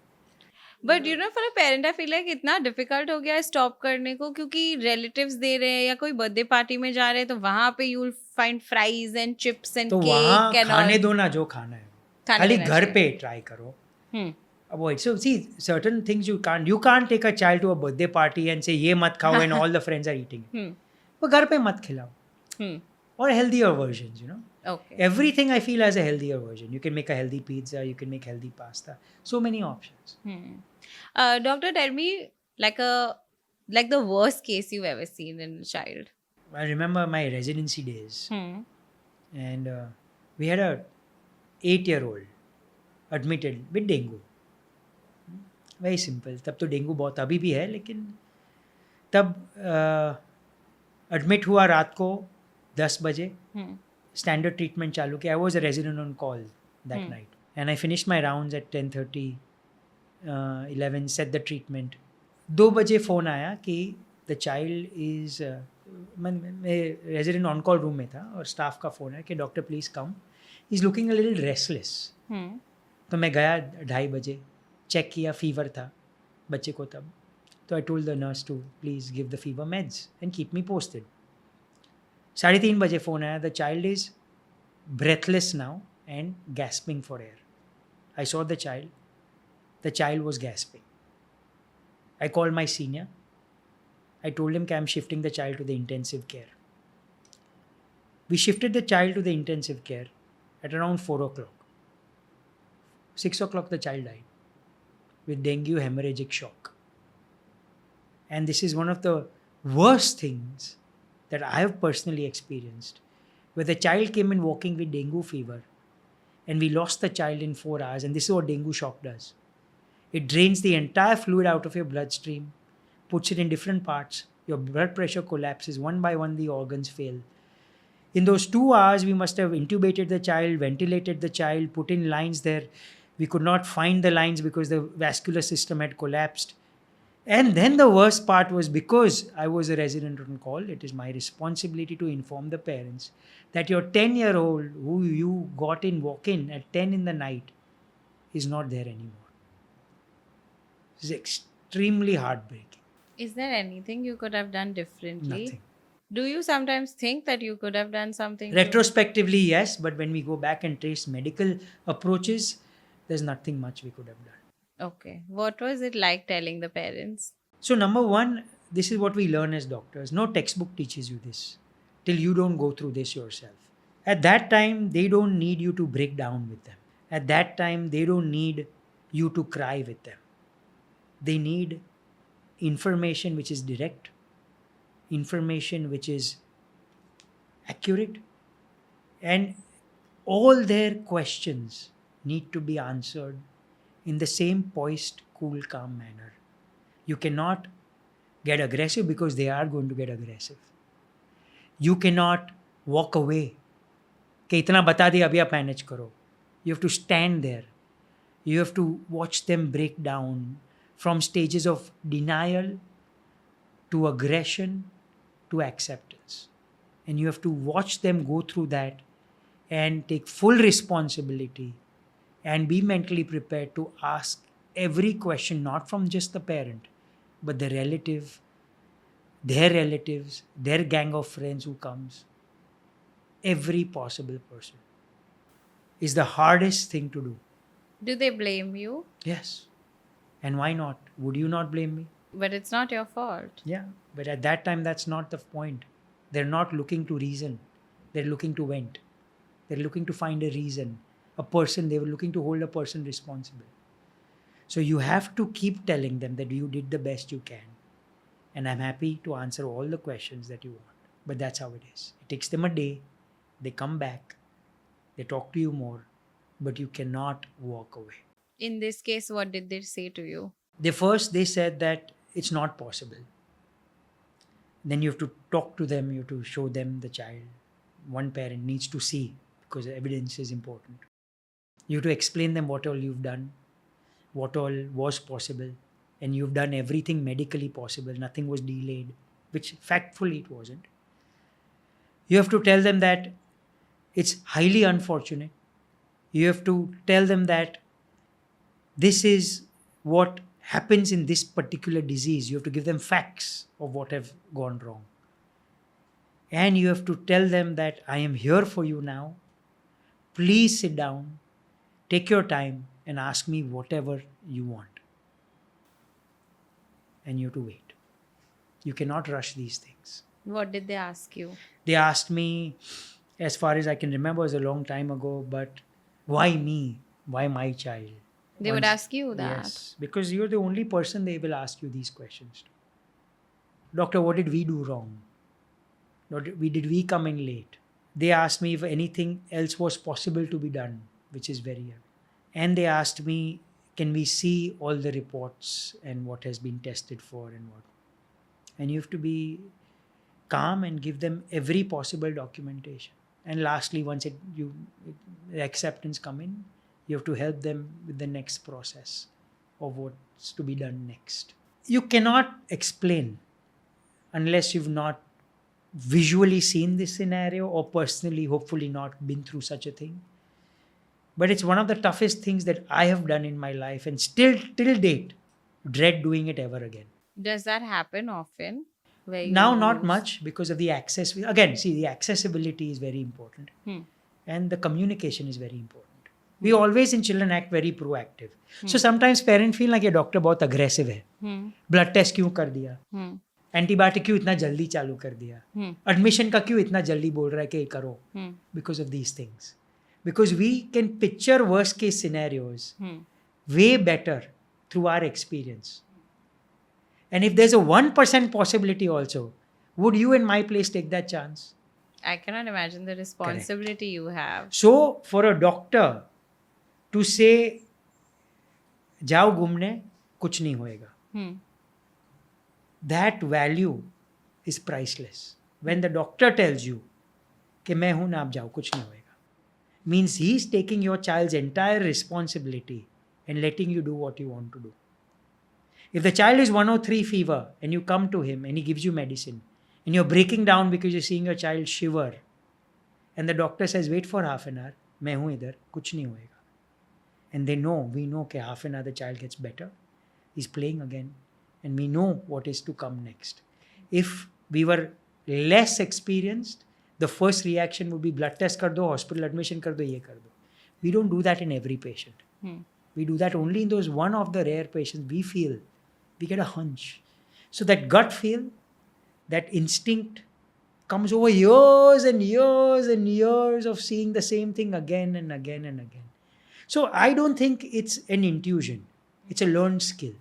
But you know for a parent I feel like इतना difficult हो गया है stop करने को क्योंकि relatives दे रहे हैं या कोई बर्थडे पार्टी में जा रहे हैं तो वहां पे you will find fries and chips and तो वहाँ केक एंड खाने ऑल दो ना जो खाना है, खाने खाली देना घर चाहिए। पे ट्राई करो. Avoid. So see, certain things you can't take a child to a birthday party and say ये मत खाओ and all the friends are eating it. वो घर पे मत खिलाओ. Or healthier versions, you know. Okay. Everything I feel has a healthier version. You can make a healthy pizza, you can make healthy pasta. So many options. Doctor, tell me like the worst case you've ever seen in a child. I remember my residency days, and we had a 8-year-old admitted with dengue. Very simple. तब तो dengue बहुत अभी भी है, लेकिन तब admit हुआ रात को 10 बजे. स्टैंडर्ड ट्रीटमेंट चालू किया. I was a resident on call that night and I finished my rounds at 10:30, 11, set the treatment. 2 बजे फ़ोन आया कि द चाइल्ड इज़, मैं रेजिडेंट ऑन कॉल रूम में था और स्टाफ का फ़ोन है कि doctor please come, is looking a little restless. तो मैं गया 2:30 बजे, चेक किया, फीवर था बच्चे को तब. तो I told the nurse to please give the fever meds and keep me posted. 3:30 बजे फ़ोन आया, the child is breathless now and gasping for air. I saw the child was gasping. I called my senior. I told him that I'm shifting the child to the intensive care. We shifted the child to the intensive care at around 4 o'clock. 6 o'clock the child died with dengue hemorrhagic shock. And this is one of the worst things that I have personally experienced, where the child came in walking with dengue fever and we lost the child in 4 hours. And this is what dengue shock does. It drains the entire fluid out of your bloodstream, puts it in different parts. Your blood pressure collapses. One by one, the organs fail. In those 2 hours, we must have intubated the child, ventilated the child, put in lines there. We could not find the lines because the vascular system had collapsed. And then the worst part was, because I was a resident on call, it is my responsibility to inform the parents that your 10-year-old who you got in walk-in at 10 in the night is not there anymore. It's extremely heartbreaking. Is there anything you could have done differently? Nothing. Do you sometimes think that you could have done something? Retrospectively, yes, but when we go back and trace medical approaches, there's nothing much we could have done. Okay. What was it like telling the parents? So, number one, this is what we learn as doctors. No textbook teaches you this till you don't go through this yourself. At that time, they don't need you to break down with them. At that time, they don't need you to cry with them. They need information which is direct, information which is accurate, and all their questions need to be answered in the same poised, cool, calm manner. You cannot get aggressive because they are going to get aggressive. You cannot walk away. कि इतना बता दिया अभी आप manage करो. You have to stand there. You have to watch them break down from stages of denial to aggression to acceptance. And you have to watch them go through that and take full responsibility and be mentally prepared to ask every question, not from just the parent, but the relative, their relatives, their gang of friends who comes. Every possible person is the hardest thing to do. Do they blame you? Yes. And why not? Would you not blame me? But it's not your fault. Yeah, but at that time, that's not the point. They're not looking to reason. They're looking to vent. They're looking to find a reason, a person. They were looking to hold a person responsible. So you have to keep telling them that you did the best you can. And I'm happy to answer all the questions that you want. But that's how it is. It takes them a day. They come back. They talk to you more. But you cannot walk away. In this case, what did they say to you? They said that it's not possible. Then you have to talk to them, you have to show them the child. One parent needs to see because evidence is important. You have to explain them what all you've done, what all was possible, and you've done everything medically possible. Nothing was delayed, which factfully it wasn't. You have to tell them that it's highly unfortunate. You have to tell them that this is what happens in this particular disease. You have to give them facts of what have gone wrong. And you have to tell them that I am here for you now. Please sit down, take your time, and ask me whatever you want. And you have to wait. You cannot rush these things. What did they ask you? They asked me, as far as I can remember, it was a long time ago, but why me? Why my child? They would ask you that. Yes, because you're the only person they will ask you these questions to. Doctor, what did we do wrong? Did we come in late? They asked me if anything else was possible to be done, which is very. And they asked me, can we see all the reports and what has been tested for and what? And you have to be calm and give them every possible documentation. And lastly, once the acceptance come in, you have to help them with the next process of what's to be done next. You cannot explain unless you've not visually seen this scenario or personally, hopefully not been through such a thing. But it's one of the toughest things that I have done in my life, and still till date dread doing it ever again. Does that happen often? Now not much because of the access. Again, see, the accessibility is very important and the communication is very important. We always in Children Act very proactive. So sometimes parents feel like ये doctor बहुत aggressive है, blood test क्यों कर दिया, antibiotic क्यों इतना जल्दी चालू कर दिया, एडमिशन का क्यों इतना जल्दी बोल रहा है कि करो, because of these things. Because we can picture worst case scenarios way better through our experience. And if there's a 1% possibility also, would you in my place take that chance? I cannot imagine the responsibility you have. So for a doctor to say, जाओ घूमने, कुछ नहीं होएगा. That value is priceless. When the doctor tells you कि मैं हूं ना, आप जाओ, कुछ नहीं होएगा, means he's taking your child's entire responsibility and letting you do what you want to do. If the child is 103 fever and you come to him and he gives you medicine and you're breaking down because you're seeing your child shiver and the doctor says, wait for half an hour, मैं हूं इधर, कुछ नहीं होएगा. And we know that half an hour the child gets better, he's playing again, and we know what is to come next. If we were less experienced, the first reaction would be blood test kar do, hospital admission kar do, ye kar do. We don't do that in every patient. We do that only in those one of the rare patients we feel. We get a hunch. So that gut feel, that instinct comes over years and years and years of seeing the same thing again and again and again. So I don't think it's an intuition. It's a learned skill.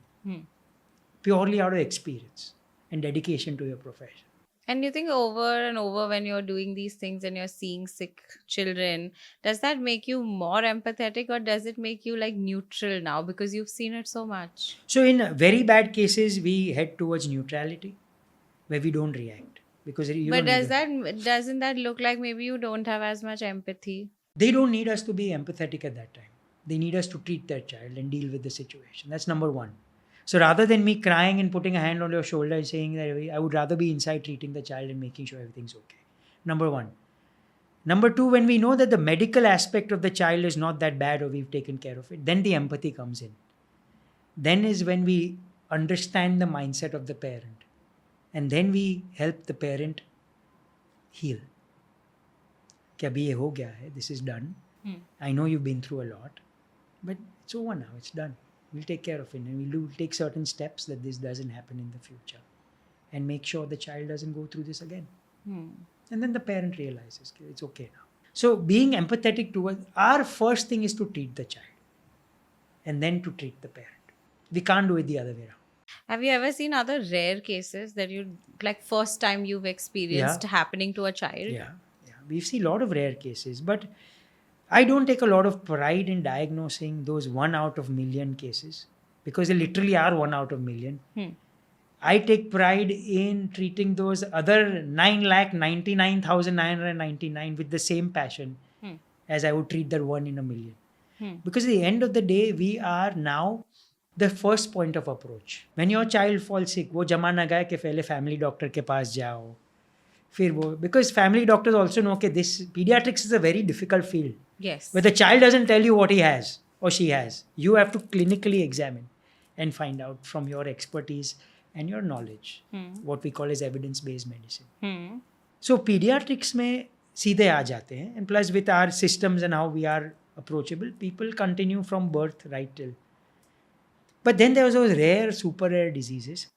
Purely out of experience and dedication to your profession. And you think over and over when you're doing these things and you're seeing sick children, does that make you more empathetic or does it make you like neutral now because you've seen it so much? So in very bad cases, we head towards neutrality where we don't react. Because but doesn't that look like maybe you don't have as much empathy? They don't need us to be empathetic at that time. They need us to treat their child and deal with the situation. That's number one. So rather than me crying and putting a hand on your shoulder and saying that, I would rather be inside treating the child and making sure everything's okay. Number one. Number two, when we know that the medical aspect of the child is not that bad or we've taken care of it, then the empathy comes in. Then is when we understand the mindset of the parent. And then we help the parent heal. कि अभी ये हो गया है, this is done. I know you've been through a lot, but it's over now, it's done. We'll take care of it and we'll take certain steps that this doesn't happen in the future and make sure the child doesn't go through this again. And then the parent realizes it's okay now. So being empathetic towards, our first thing is to treat the child and then to treat the parent. We can't do it the other way around. Have you ever seen other rare cases that you, like first time you've experienced happening to a child? Yeah. We've seen a lot of rare cases, but I don't take a lot of pride in diagnosing those 1 out of million cases because they literally are 1 out of million. I take pride in treating those other 9,99,999 with the same passion as I would treat that 1 in a million. Because at the end of the day, we are now the first point of approach. When your child falls sick, वो जमाना गया कि पहले family doctor के पास जाओ. फिर वो, because family doctors also know that this pediatrics is a very difficult field. Yes. Where the child doesn't tell you what he has or she has. You have to clinically examine and find out from your expertise and your knowledge. What we call as evidence-based medicine. So pediatrics में सीधे आ जाते हैं. And plus with our systems and how we are approachable, people continue from birth right till. But then there was those rare, super rare diseases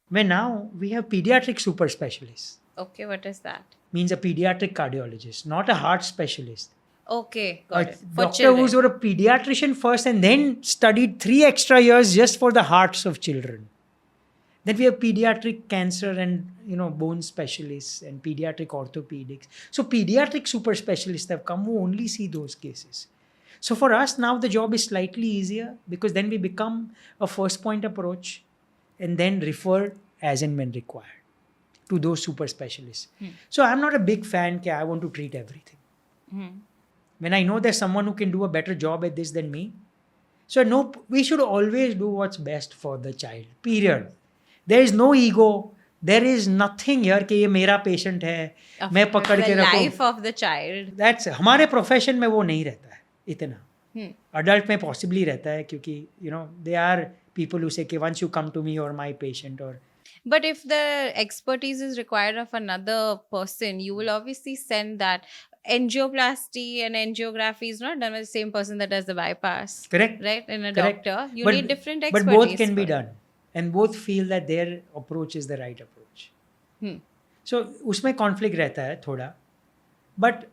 where now we have pediatric super specialists. Okay, what is that? Means a pediatric cardiologist, not a heart specialist. Okay, got it. For Doctor children. who's a pediatrician first and then studied 3 extra years just for the hearts of children. Then we have pediatric cancer and bone specialists and pediatric orthopedics. So pediatric super specialists have come who only see those cases. So for us now the job is slightly easier because then we become a first point approach and then refer as and when required to those super specialists. So I'm not a big fan that I want to treat everything. When I know there's someone who can do a better job at this than me. So no, we should always do what's best for the child. Period. There is no ego. There is nothing here कि ये मेरा patient है, मैं पकड़ के रखूं. The life of the child. That's हमारे profession में वो नहीं रहता है इतना. Adult में possibly रहता है क्योंकि they are people who say कि once you come to me you're my patient or. But if the expertise is required of another person, you will obviously send that. Angioplasty and angiography is not done by the same person that does the bypass. Correct. Right? In a Correct. doctor, you But- need different expertise. But both can be for it. done. And both feel that their approach is the right approach. So उसमें conflict रहता है थोड़ा. But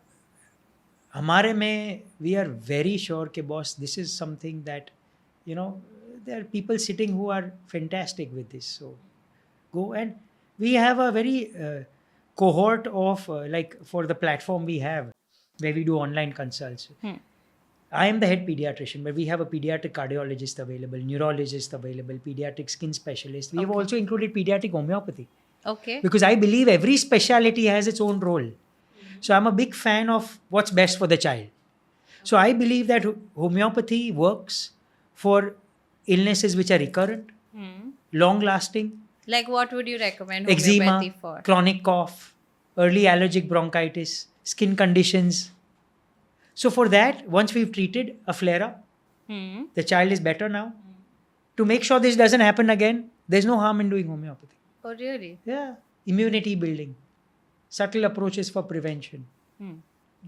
हमारे में we are very sure कि boss, this is something that there are people sitting who are fantastic with this. So go, and we have a very cohort of like for the platform we have where we do online consults. I am the head pediatrician, but we have a pediatric cardiologist available, neurologist available, pediatric skin specialist. We have also included pediatric homeopathy Okay. because I believe every specialty has its own role. So I'm a big fan of what's best for the child. So I believe that homeopathy works for illnesses which are recurrent, long lasting, Like what would you recommend eczema, homeopathy for? chronic cough, early allergic bronchitis, skin conditions. So for that, once we've treated a flare-up, the child is better now. To make sure this doesn't happen again, there's no harm in doing homeopathy. Oh, really? Yeah, immunity building, subtle approaches for prevention.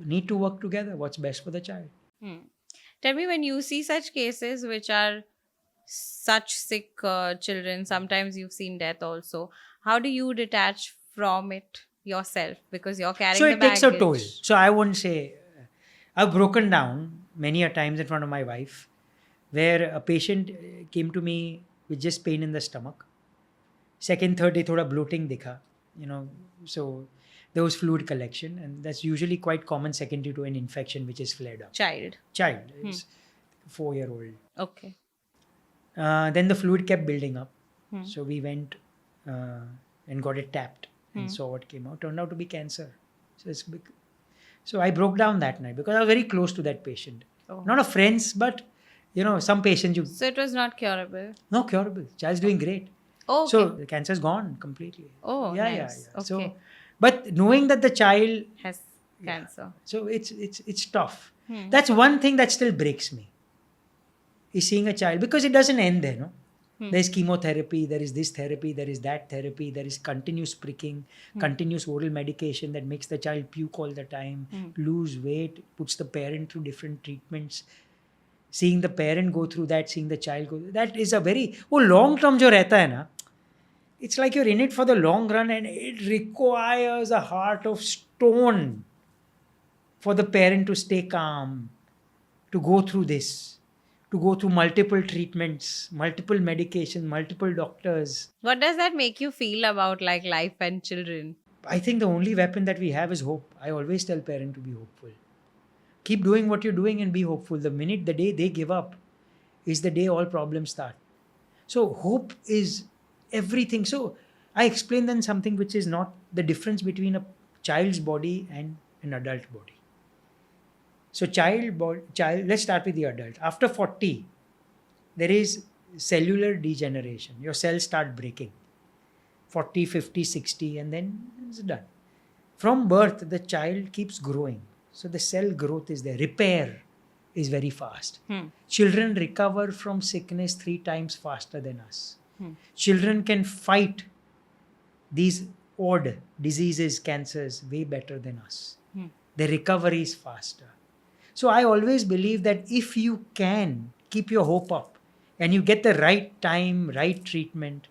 Need to work together. What's best for the child? Tell me, when you see such cases which are such sick children, sometimes you've seen death also, how do you detach from it yourself? Because you're carrying So the it takes a baggage. toll. So I won't say, I've broken down many a times in front of my wife where a patient came to me with just pain in the stomach. Second, third day, thoda bloating dikha, so there was fluid collection, and that's usually quite common secondary to an infection which is flared up. Child. It's 4-year-old. Okay. Then the fluid kept building up. So we went and got it tapped and saw what came out. Turned out to be cancer. So it's big. So I broke down that night because I was very close to that patient. Oh. Not a friends, but some patients you So it was not curable. no curable. Child's doing great. Oh, okay. So the cancer's gone completely. Oh, yeah, nice. yeah. So, Okay. but knowing that the child, Has cancer. so it's tough. That's one thing that still breaks me. Is seeing a child, because it doesn't end there, no? There's chemotherapy, there is this therapy, there is that therapy, there is continuous pricking, continuous oral medication that makes the child puke all the time, lose weight, puts the parent through different treatments. Seeing the parent go through that, seeing the child go through that is a very long term जो रहता है ना, it's like you're in it for the long run, and it requires a heart of stone for the parent to stay calm, to go through this, to go through multiple treatments, multiple medications, multiple doctors. What does that make you feel about like life and children? I think the only weapon that we have is hope. I always tell parents to be hopeful. Keep doing what you're doing and be hopeful. The day they give up is the day all problems start. So hope is everything. So I explain then something which is not the difference between a child's body and an adult body. So child, let's start with the adult. After 40, there is cellular degeneration. Your cells start breaking. 40, 50, 60, and then it's done. From birth, the child keeps growing. So the cell growth is there. Repair is very fast. Children recover from sickness 3 times faster than us. Children can fight these odd diseases, cancers, way better than us. The recovery is faster. So I always believe that if you can keep your hope up and you get the right time, right treatment,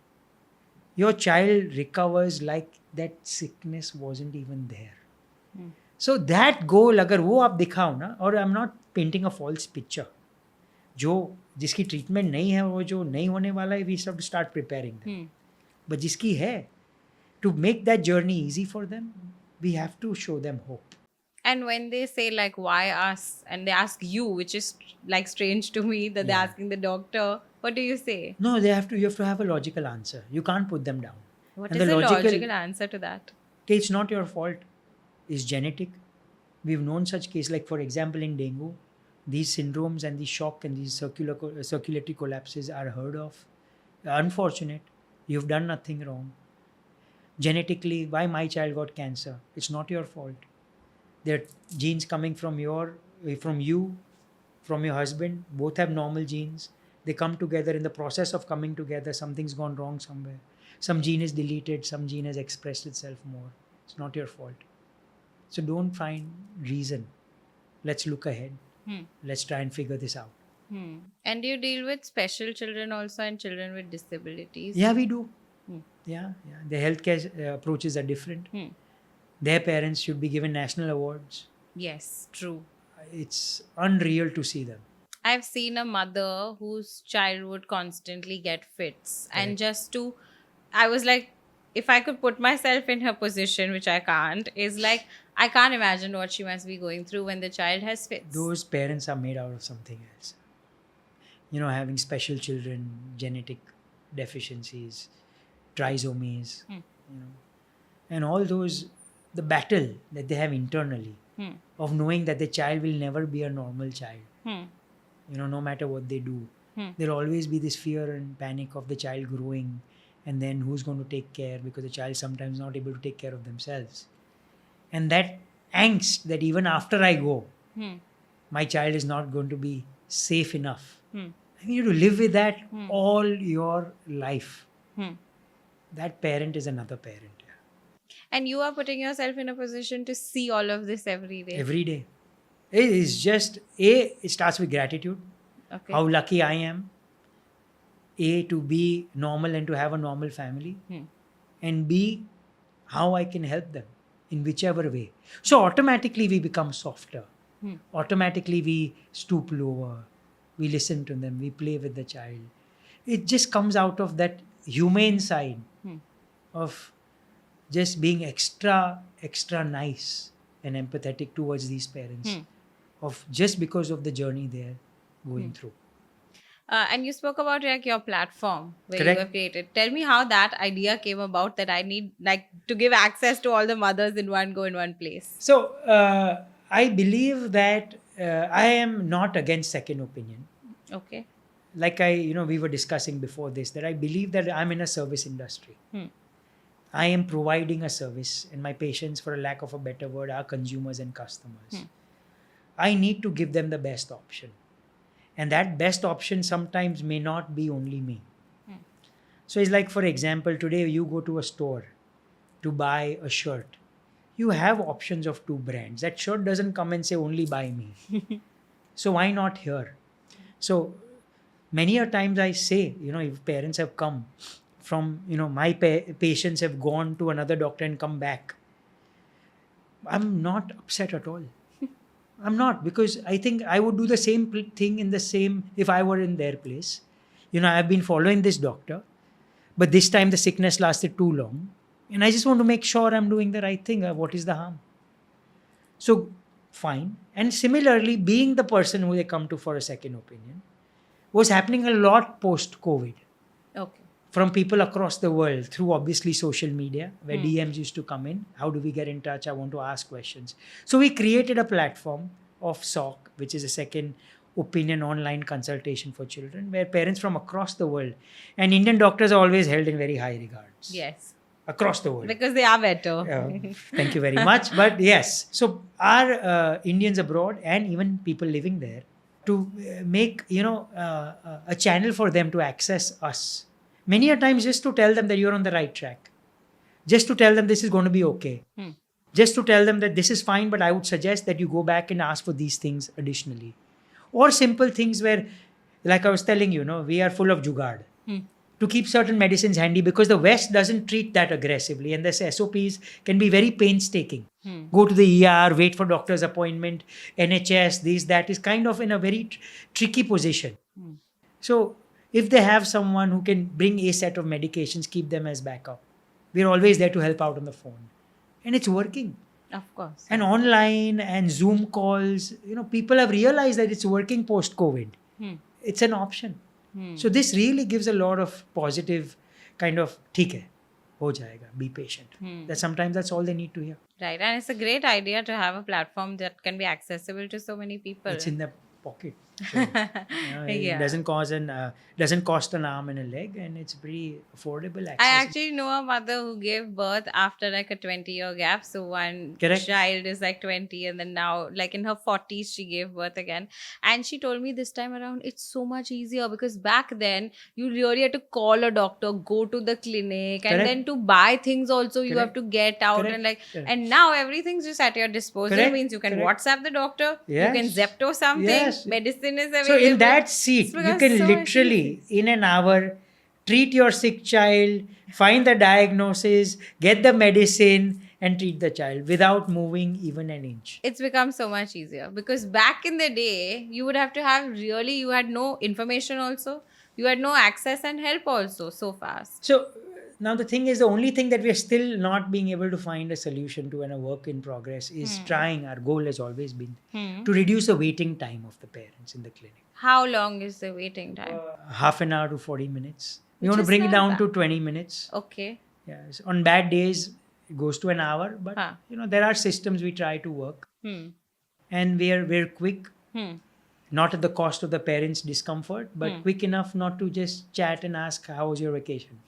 your child recovers like that sickness wasn't even there. So that goal अगर वो आप दिखाओ ना, और I am not painting a false picture, जो जिसकी treatment नहीं है, वो जो नहीं होने वाला है, वी सब स्टार्ट प्रिपेयरिंग, बट जिसकी है, to make that journey easy for them, we have to show them hope. And when they say like, why us, and they ask you, which is like strange to me that they're asking the doctor, what do you say? No, you have to have a logical answer. You can't put them down. What And is the the logical answer to that? Okay, it's not your fault. It's genetic. We've known such cases, like for example in dengue, these syndromes and the shock and these circulatory collapses are heard of. Unfortunate. You've done nothing wrong. Genetically, why my child got cancer? It's not your fault. There are genes coming from you, from your husband. Both have normal genes. They come together. In the process of coming together, something's gone wrong somewhere. Some gene is deleted. Some gene has expressed itself more. It's not your fault. So don't find reason. Let's look ahead. Let's try and figure this out. And do you deal with special children also and children with disabilities? Yeah, we do. Yeah. The healthcare approaches are different. Their parents should be given national awards. Yes, true. It's unreal to see them. I've seen a mother whose child would constantly get fits. And I was like, if I could put myself in her position, which I can't, is like, I can't imagine what she must be going through when the child has fits. Those parents are made out of something else. Having special children, genetic deficiencies, trisomies, and all those, the battle that they have internally of knowing that the child will never be a normal child. No matter what they do, there'll always be this fear and panic of the child growing, and then who's going to take care, because the child sometimes not able to take care of themselves. And that angst that even after I go, my child is not going to be safe enough. You have to live with that all your life. That parent is another parent. And you are putting yourself in a position to see all of this every day. Every day. It is just, it starts with gratitude. Okay. How lucky I am, to be normal and to have a normal family. And B, how I can help them in whichever way. So automatically we become softer. Automatically we stoop lower. We listen to them. We play with the child. It just comes out of that humane side of just being extra nice and empathetic towards these parents, of just because of the journey they're going through. And you spoke about like your platform where Correct. you have created. Tell me how that idea came about, that I need like to give access to all the mothers in one go in one place. So I believe that I am not against second opinion. Okay. Like we were discussing before this, that I believe that I'm in a service industry. I am providing a service, and my patients, for a lack of a better word, are consumers and customers. I need to give them the best option. And that best option sometimes may not be only me. So it's like, for example, today you go to a store to buy a shirt. You have options of 2 brands. That shirt doesn't come and say only buy me. So why not here? So many a times I say, if parents have come from, my patients have gone to another doctor and come back, I'm not upset at all. I'm not, because I think I would do the same thing if I were in their place. I've been following this doctor, but this time the sickness lasted too long. And I just want to make sure I'm doing the right thing. What is the harm? So, fine. And similarly, being the person who they come to for a second opinion was happening a lot post-COVID. Okay. From people across the world, through obviously social media, where DMs used to come in. How do we get in touch? I want to ask questions. So we created a platform of SOC, which is a second opinion online consultation for children, where parents from across the world, and Indian doctors are always held in very high regards. Yes. Across the world. Because they are better. Thank you very much. But yes, so our Indians abroad and even people living there, to make a channel for them to access us. Many a times just to tell them that you're on the right track. Just to tell them this is going to be okay. Just to tell them that this is fine, but I would suggest that you go back and ask for these things additionally. Or simple things where, like I was telling you, we are full of jugaad. To keep certain medicines handy, because the West doesn't treat that aggressively, and the SOPs can be very painstaking. Go to the ER, wait for doctor's appointment, NHS, that is kind of in a very tricky position. So if they have someone who can bring a set of medications, keep them as backup. We're always there to help out on the phone. And it's working. Of course. And online and Zoom calls, people have realized that it's working post-COVID. It's an option. So this really gives a lot of positive kind of, theek hai, ho jayega, be patient. That sometimes that's all they need to hear. Right. And it's a great idea to have a platform that can be accessible to so many people. It's in their pocket. So, it doesn't cost an arm and a leg, and it's pretty affordable. I actually know a mother who gave birth after like a 20-year gap. So one child is like 20, and then now like in her 40s she gave birth again. And she told me this time around it's so much easier, because back then you really had to call a doctor, go to the clinic, and then to buy things also you have to get out and like. And now everything's just at your disposal. It means you can WhatsApp the doctor, you can Zepto something, medicine is available. So in that seat, you can literally, in an hour, treat your sick child, find the diagnosis, get the medicine, and treat the child without moving even an inch. It's become so much easier, because back in the day, you would have to have you had no information also. You had no access and help also so fast. So now the thing is, the only thing that we are still not being able to find a solution to, and a work in progress, is trying. Our goal has always been to reduce the waiting time of the parents in the clinic. How long is the waiting time? Half an hour to 40 minutes. We want to bring it down to 20 minutes. Okay. Yes. On bad days, it goes to an hour. But there are systems we try to work, and we're quick. Not at the cost of the parents' discomfort, but quick enough not to just chat and ask, how was your vacation?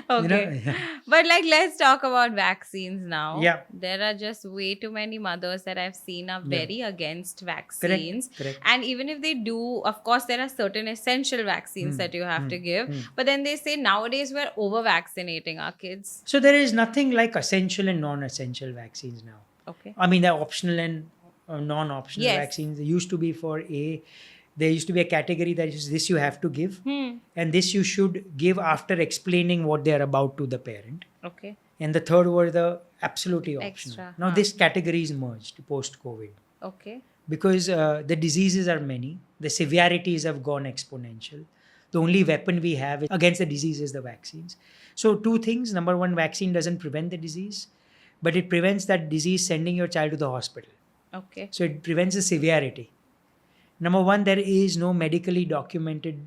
Okay. But like, let's talk about vaccines now. Yeah. There are just way too many mothers that I've seen are very against vaccines. Correct. And even if they do, of course, there are certain essential vaccines that you have to give. But then they say nowadays we're over-vaccinating our kids. So there is nothing like essential and non-essential vaccines now. Okay. I mean, they're optional and non-optional vaccines. There used to be there used to be a category that is this you have to give, and this you should give after explaining what they are about to the parent. Okay. And the third were the absolutely optional. Extra. Now this category is merged post-COVID. Okay. Because the diseases are many, the severities have gone exponential. The only weapon we have against the disease is the vaccines. So two things. Number one, vaccine doesn't prevent the disease, but it prevents that disease sending your child to the hospital. Okay. So it prevents the severity. Number one, there is no medically documented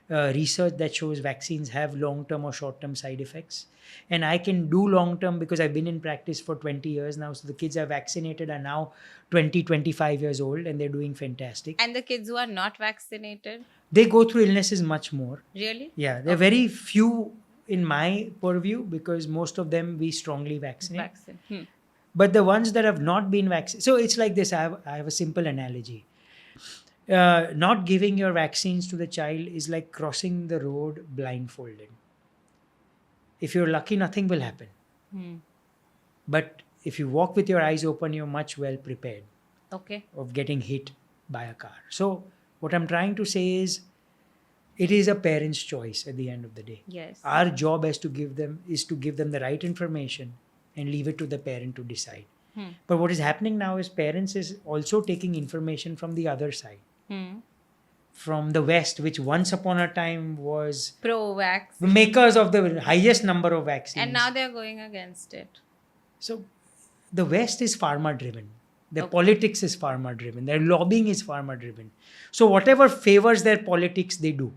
research that shows vaccines have long-term or short-term side effects. And I can do long-term because I've been in practice for 20 years now. So the kids are vaccinated are now 20, 25 years old, and they're doing fantastic. And the kids who are not vaccinated? They go through illnesses much more. Really? Yeah. There are very few in my purview, because most of them we strongly vaccinate. But the ones that have not been vaccinated, so it's like this. I have a simple analogy. Not giving your vaccines to the child is like crossing the road blindfolded. If you're lucky, nothing will happen. But if you walk with your eyes open, you're much well prepared of getting hit by a car. So what I'm trying to say is, it is a parent's choice at the end of the day. Yes. Our job is to give them the right information and leave it to the parent to decide. But what is happening now is parents is also taking information from the other side. From the West, which once upon a time was pro-vax, the makers of the highest number of vaccines. And now they're going against it. So the West is pharma-driven. Their politics is pharma-driven. Their lobbying is pharma-driven. So whatever favors their politics, they do.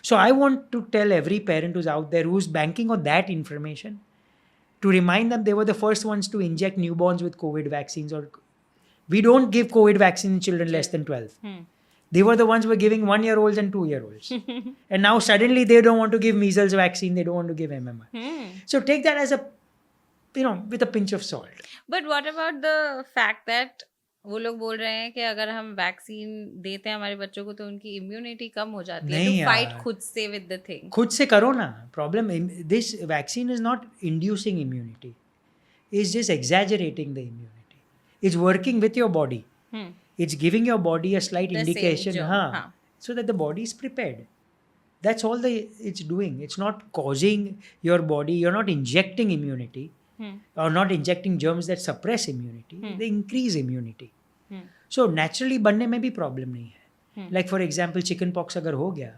So I want to tell every parent who's out there who's banking on that information, to remind them they were the first ones to inject newborns with COVID vaccines or We don't give COVID vaccine in children less than 12. They were the ones who were giving 1-year-olds and 2-year-olds. And now suddenly they don't want to give measles vaccine, they don't want to give MMR. So take that as a, with a pinch of salt. But what about the fact that वो लोग बोल रहे हैं कि अगर हम vaccine देते हैं हमारे बच्चों को तो उनकी इम्यूनिटी कम हो जाती है to fight खुद से with the thing. खुद से करो ना. Problem, this vaccine is not inducing immunity. It's just exaggerating the immunity. It's working with your body. It's giving your body a slight indication so that the body is prepared. That's all it's doing. It's not causing your body, you're not injecting immunity or not injecting germs that suppress immunity. They increase immunity. So naturally बनने में भी problem नहीं है. Like for example chicken pox अगर हो गया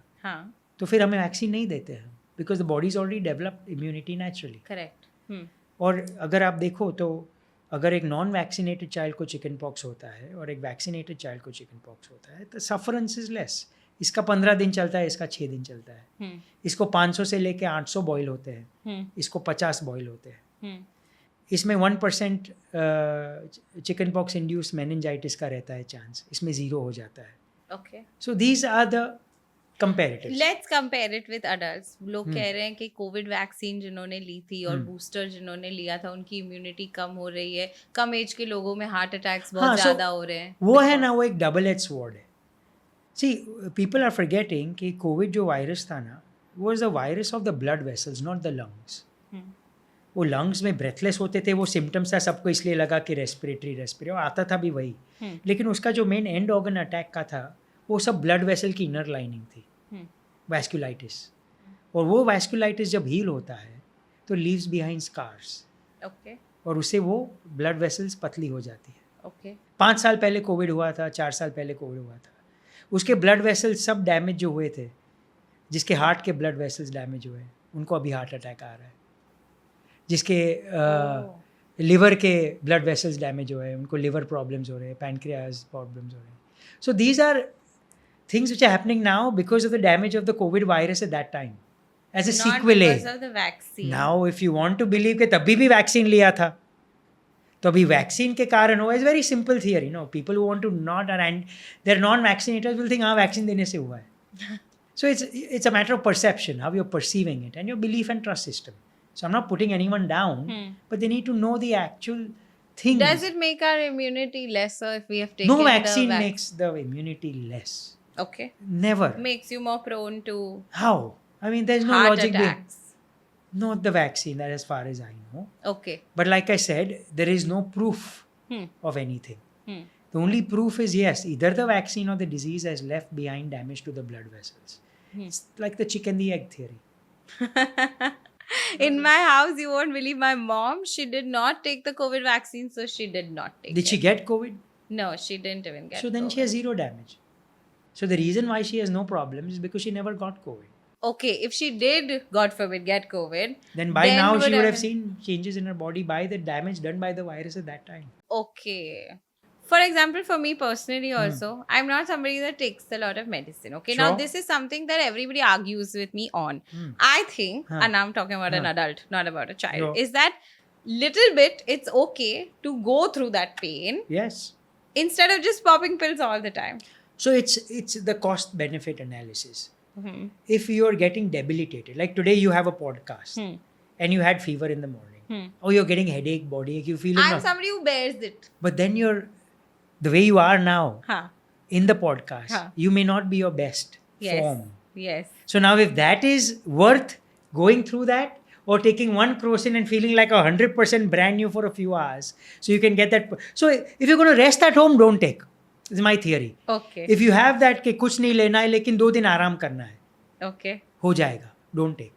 तो फिर हमें वैक्सीन नहीं देते हैं because the body is already developed immunity naturally. Correct. और अगर आप देखो तो अगर एक नॉन वैक्सीनेटेड चाइल्ड को चिकन पॉक्स होता है और एक वैक्सीनेटेड चाइल्ड को चिकन पॉक्स होता है तो सफरेंस इज लेस. इसका 15 दिन चलता है, इसका 6 दिन चलता है. इसको 500 से लेके 800 बॉयल होते हैं, इसको 50 बॉयल होते हैं. इसमें 1% चिकन पॉक्स इंड्यूस मेनिंजाइटिस का रहता है चांस, इसमें 0 हो जाता है. Okay. So these are the comparatives. Let's compare it with adults. लोग कह रहे हैं कि कोविड वैक्सीन जिन्होंने ली थी और बूस्टर जिन्होंने लिया था उनकी इम्यूनिटी कम हो रही है, कम एज के लोगों में हार्ट अटैक्स बहुत ज्यादा हो रहे हैं. वो है ना, वो एक डबल एज स्वॉर्ड है. सी पीपल आर फॉरगेटिंग कि कोविड जो वायरस था ना, वो is the virus of the blood vessels, not the lungs. वो लंग्स में ब्रेथलेस होते थे, वो सिम्टम्स था, सबको इसलिए लगा कि रेस्पिरेटरी आता था भी वही. लेकिन उसका जो मेन एंड ऑर्गन अटैक का था वो सब ब्लड वेसल की इनर लाइनिंग थी, वैस्कुलाइटिस. और वो वैस्कुलाइटिस जब हील होता है तो लीव्स बिहाइंड स्कार्स. ओके. और उससे वो ब्लड वेसल्स पतली हो जाती है. ओके. 5 साल पहले कोविड हुआ था, 4 साल पहले कोविड हुआ था, उसके ब्लड वेसल्स सब डैमेज जो हुए थे, जिसके हार्ट के ब्लड वेसल्स डैमेज हुए उनको अभी हार्ट अटैक आ रहा है. जिसके लिवर के ब्लड वेसल्स डैमेज हुए हैं उनको लिवर प्रॉब्लम्स हो रहे हैं, पैनक्रियाज प्रॉब्लम्स हो रहे हैं. So these are things which are happening now because of the damage of the COVID virus at that time as a Not sequelae. because of the vaccine. Now if you want to believe कि तभी भी vaccine लिया था तो अभी vaccine के कारण हुआ. Is very simple theory. People who want to not and there non vaccinators will think हाँ वैक्सीन देने से हुआ है. So it's a matter of perception, how you're perceiving it and your belief and trust system. So I'm not putting anyone down, but they need to know the actual thing. Does it make our immunity lesser if we have taken No vaccine makes the immunity less. Okay. Never. Makes you more prone to How? I mean, there's no heart logic there. attacks. Not the vaccine, that as far as I know. Okay. But like I said, there is no proof of anything. The only proof is yes, either the vaccine or the disease has left behind damage to the blood vessels. It's like the chicken the egg theory. In my house, you won't believe my mom. She did not take the COVID vaccine, so she did not take it. Did she get COVID? No, she didn't even get So then COVID. she has 0 damage. So the reason why she has no problem is because she never got COVID. Okay, if she did, God forbid, get COVID, Then by now she would have seen changes in her body by the damage done by the virus at that time. Okay. For example, for me personally also, I'm not somebody that takes a lot of medicine. Okay, now Sure. this is something that everybody argues with me on. I think, and I'm talking about an adult, not about a child, Sure. is that little bit it's okay to go through that pain Yes. instead of just popping pills all the time. So it's the cost benefit analysis. If you're getting debilitated, like today you have a podcast and you had fever in the morning, or you're getting headache, body ache, you feel I'm enough. somebody who bears it. But then the way you are now Huh. in the podcast, you may not be your best Yes. form. Yes. So now if that is worth going through that, or taking one Crocin and feeling like 100% brand new for a few hours, so you can get that. So if you're going to rest at home, don't take. This is my theory. Okay. If you have that कि कुछ नहीं लेना है लेकिन 2 दिन आराम करना है, Okay. हो जाएगा. Don't take.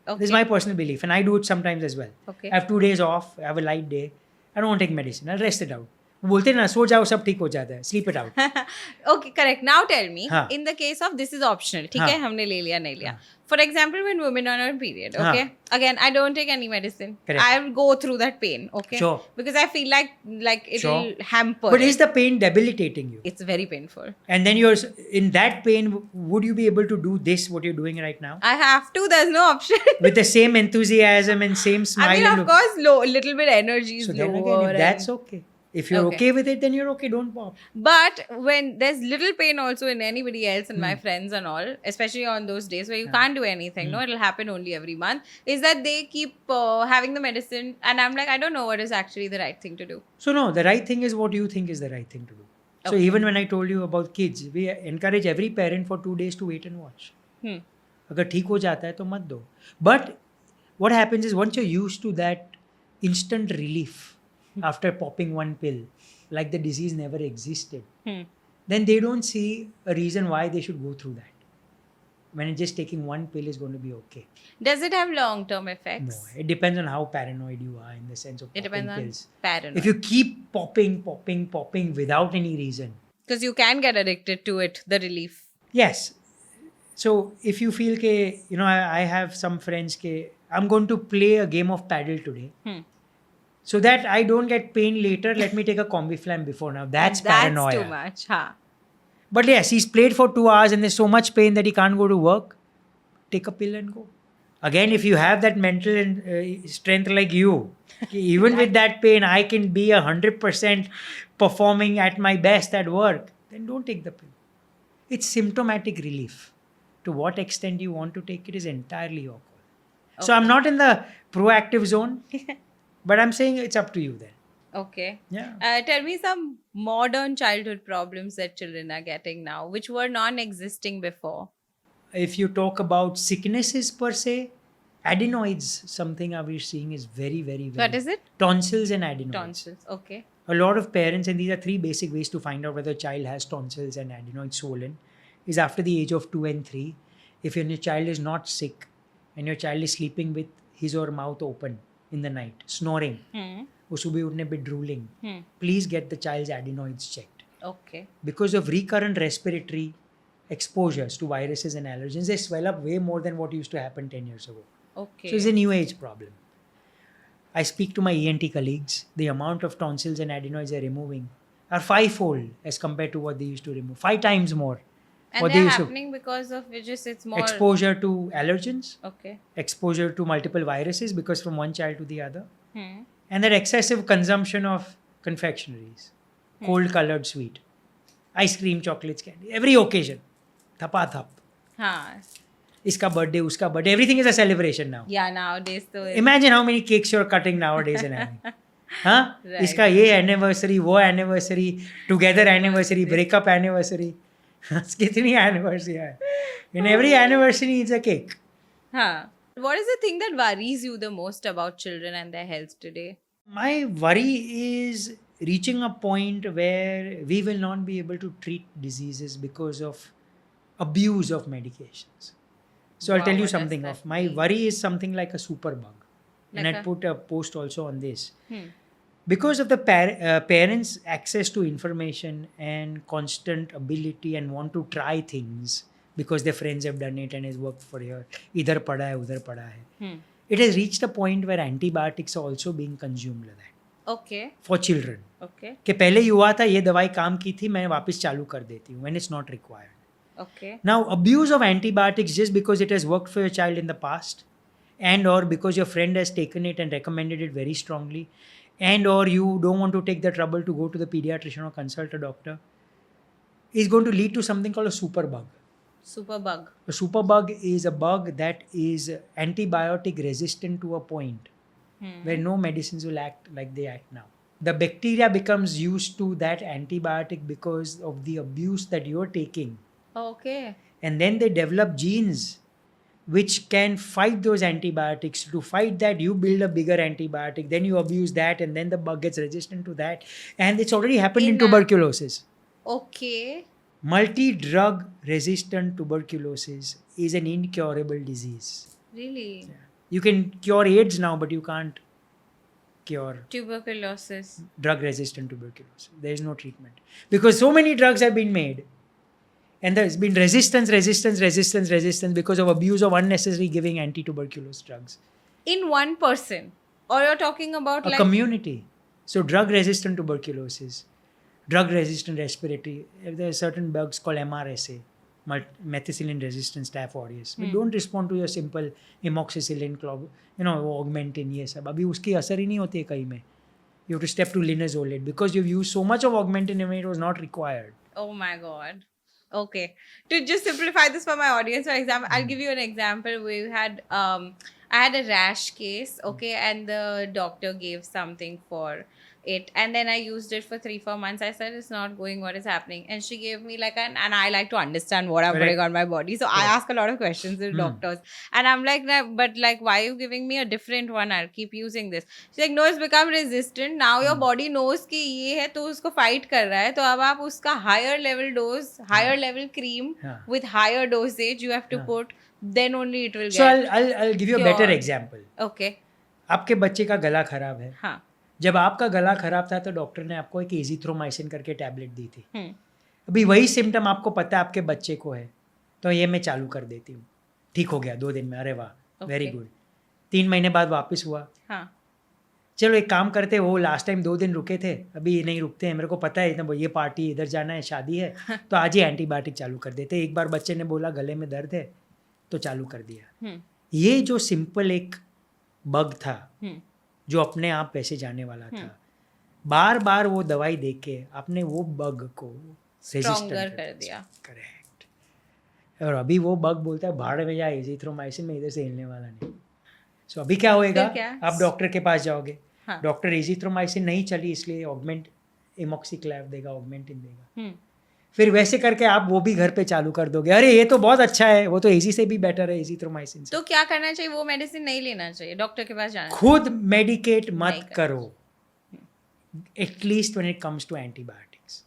Okay. This is my personal belief and I do it sometimes as well. Okay. I have 2 days off, I have a light day. I don't want to take medicine. I'll rest it out. वो बोलते हैं ना सो जाओ सब ठीक हो जाता है. Sleep it out. Okay, correct. Now tell me, हाँ. in the case of this is optional, ठीक हाँ. है, हमने ले लिया नहीं लिया. For example, when women are on period, okay? Again, I don't take any medicine. Correct. I will go through that pain, okay? Sure. Because I feel like it Sure. will hamper. But is the pain debilitating you? It's very painful. And then you're in that pain, would you be able to do this, what you're doing right now? I have to. There's no option. With the same enthusiasm and same smile? I mean, and of course, little bit energy is So then lower. again, if that's okay. If you're Okay. okay with it, then you're okay. Don't pop. But when there's little pain also in anybody else and my friends and all, especially on those days where you can't do anything, no, it'll happen only every month, is that they keep having the medicine and I'm like, I don't know what is actually the right thing to do. So no, the right thing is what you think is the right thing to do. So Okay. even when I told you about kids, we encourage every parent for 2 days to wait and watch. Hmm. अगर ठीक हो जाता है तो मत दो. But what happens is once you're used to that instant relief after popping one pill, like the disease never existed, Hmm. then they don't see a reason why they should go through that. When just taking one pill is going to be okay. Does it have long-term effects? No, it depends on how paranoid you are in the sense of It popping depends on pills. paranoia. If you keep popping without any reason, Because you can get addicted to it, the relief. yes. So if you feel ke, you know, I have some friends ke, I'm going to play a game of paddle today. Hmm. So that I don't get pain later, let me take a Combiflam before now. That's paranoia. That's too much, huh? But yes, he's played for 2 hours and there's so much pain that he can't go to work. Take a pill and go. Again, if you have that mental strength like you, even with that pain, I can be 100% performing at my best at work, then don't take the pill. It's symptomatic relief. To what extent you want to take it is entirely your call. So I'm not in the proactive zone, but I'm saying it's up to you then. Okay. Yeah. Tell me some modern childhood problems that children are getting now, which were non-existing before. If you talk about sicknesses per se, adenoids, something we're seeing is very, very, very. What is it? Tonsils and adenoids. Tonsils. Okay. A lot of parents, and these are 3 basic ways to find out whether a child has tonsils and adenoids swollen, is after the age of 2 and 3. If your child is not sick and your child is sleeping with his or mouth open in the night, snoring, वो सुबह उठने पे drooling, please get the child's adenoids checked. Okay. Because of recurrent respiratory exposures to viruses and allergens, they swell up way more than what used to happen 10 years ago. Okay. So it's a new age problem. I speak to my ENT colleagues, the amount of tonsils and adenoids they're removing are 5-fold as compared to what they used to remove. 5 times more. And what they're used to- happening because of which is it's more Exposure to allergens, Okay. exposure to multiple viruses because from one child to the other, Hmm. and that excessive consumption of confectionaries, cold colored sweet, ice cream, chocolates, candy, every occasion, thapa thap. Huh. Iska birthday, uska birthday, everything is a celebration now. Yeah, nowadays though. Imagine how many cakes you're cutting nowadays and having. हाँ Right. इसका ये anniversary वो anniversary together anniversary breakup anniversary कितनी anniversary है in every anniversary is a cake Huh. What is the thing that worries you the most about children and their health today? my worry is reaching a point where we will not be able to treat diseases because of abuse of medications. So I'll Wow, tell you what does something that of my mean? worry is something like a superbug. And Like I a- put a post also on this. Hmm. Because of the parents' access to information and constant ability and want to try things because their friends have done it and it's worked for years. Idhar pada hai, udhar pada hai. Hmm. It has reached a point where antibiotics are also being consumed like that Okay. for children. Okay. कि पहले ही हुआ था ये दवाई काम की थी मैं वापस चालू कर देती हूँ when it's not required. Okay. Now, abuse of antibiotics just because it has worked for your child in the past and or because your friend has taken it and recommended it very strongly and or you don't want to take the trouble to go to the pediatrician or consult a doctor is going to lead to something called a superbug. Superbug. A superbug is a bug that is antibiotic resistant to a point where no medicines will act like they act now. The bacteria becomes used to that antibiotic because of the abuse that you're taking. Okay. And then they develop genes which can fight those antibiotics. To fight that, you build a bigger antibiotic, then you abuse that, and then the bug gets resistant to that. And it's already happened in In a- tuberculosis. Okay. Multi-drug resistant tuberculosis is an incurable disease. Really? You can cure AIDS now, but you can't cure Tuberculosis. drug resistant tuberculosis. There is no treatment. Because so many drugs have been made. And there's been resistance because of abuse of unnecessary giving anti-tuberculous drugs. In one person. Or you're talking about A like community. So drug-resistant tuberculosis, drug-resistant respiratory, there are certain bugs called MRSA, methicillin-resistant Staph aureus. We don't respond to your simple amoxicillin, augmentin, ये सब. अभी उसकी असर ही नहीं होती है कहीं में. You have to step to linezolid because you've used so much of augmentin when it was not required. Oh my God. Okay. To just simplify this for my audience, for example, I'll give you an example. We had I had a rash case, okay, and the doctor gave something for it, and then I used it for 3-4 months. I said it's not going, what is happening? And she gave me like and I like to understand what I'm Correct. putting on my body, so I ask a lot of questions to doctors, and I'm like, "Nah, but like, why are you giving me a different one? I'll keep using this." She's like, no, it's become resistant now. Your body knows कि ये है तो उसको fight कर रहा है, तो अब आप उसका higher level dose, higher level cream हाँ. with higher dosage you have to put, then only it will So get. I'll give you a better cured. example. Okay. आपके बच्चे का गला खराब है. हाँ. जब आपका गला खराब था तो डॉक्टर ने आपको एक एजिथ्रोमाइसिन करके टैबलेट दी थी. हम्म. अभी वही सिम्टम आपको पता है आपके बच्चे को है, तो ये मैं चालू कर देती हूँ. ठीक हो गया 2 दिन में. अरे वाह, वेरी गुड. 3 महीने बाद वापस हुआ. हाँ. चलो एक काम करते, वो लास्ट टाइम 2 दिन रुके थे, अभी नहीं रुकते हैं, मेरे को पता है इतना ये पार्टी इधर जाना है, शादी है, तो आज ही एंटीबायोटिक चालू कर देते. एक बार बच्चे ने बोला गले में दर्द है तो चालू कर दिया. ये जो सिंपल एक बग था जो अपने आप वैसे जाने वाला था, बार बार वो दवाई दे के आपने वो बग को स्ट्रॉन्गर कर दिया. करेक्ट. और अभी वो बग बोलता है भाड़ में या एजिथ्रोमाइसिन में इधर से हिलने वाला नहीं. सो अभी क्या होएगा, आप डॉक्टर के पास जाओगे, डॉक्टर एजिथ्रोमाइसिन नहीं चली इसलिए ऑगमेंट एमॉक्सिक्लैव देगा, ऑगमेंटिन देगा. फिर वैसे करके आप वो भी घर पे चालू कर दोगे. अरे ये तो बहुत अच्छा है, वो तो एजी से भी बेटर है एजिथ्रोमाइसिन से. तो क्या करना चाहिए? वो मेडिसिन नहीं लेना चाहिए, डॉक्टर के पास जाना. खुद मेडिकेट मत करो, at least when it comes to antibiotics.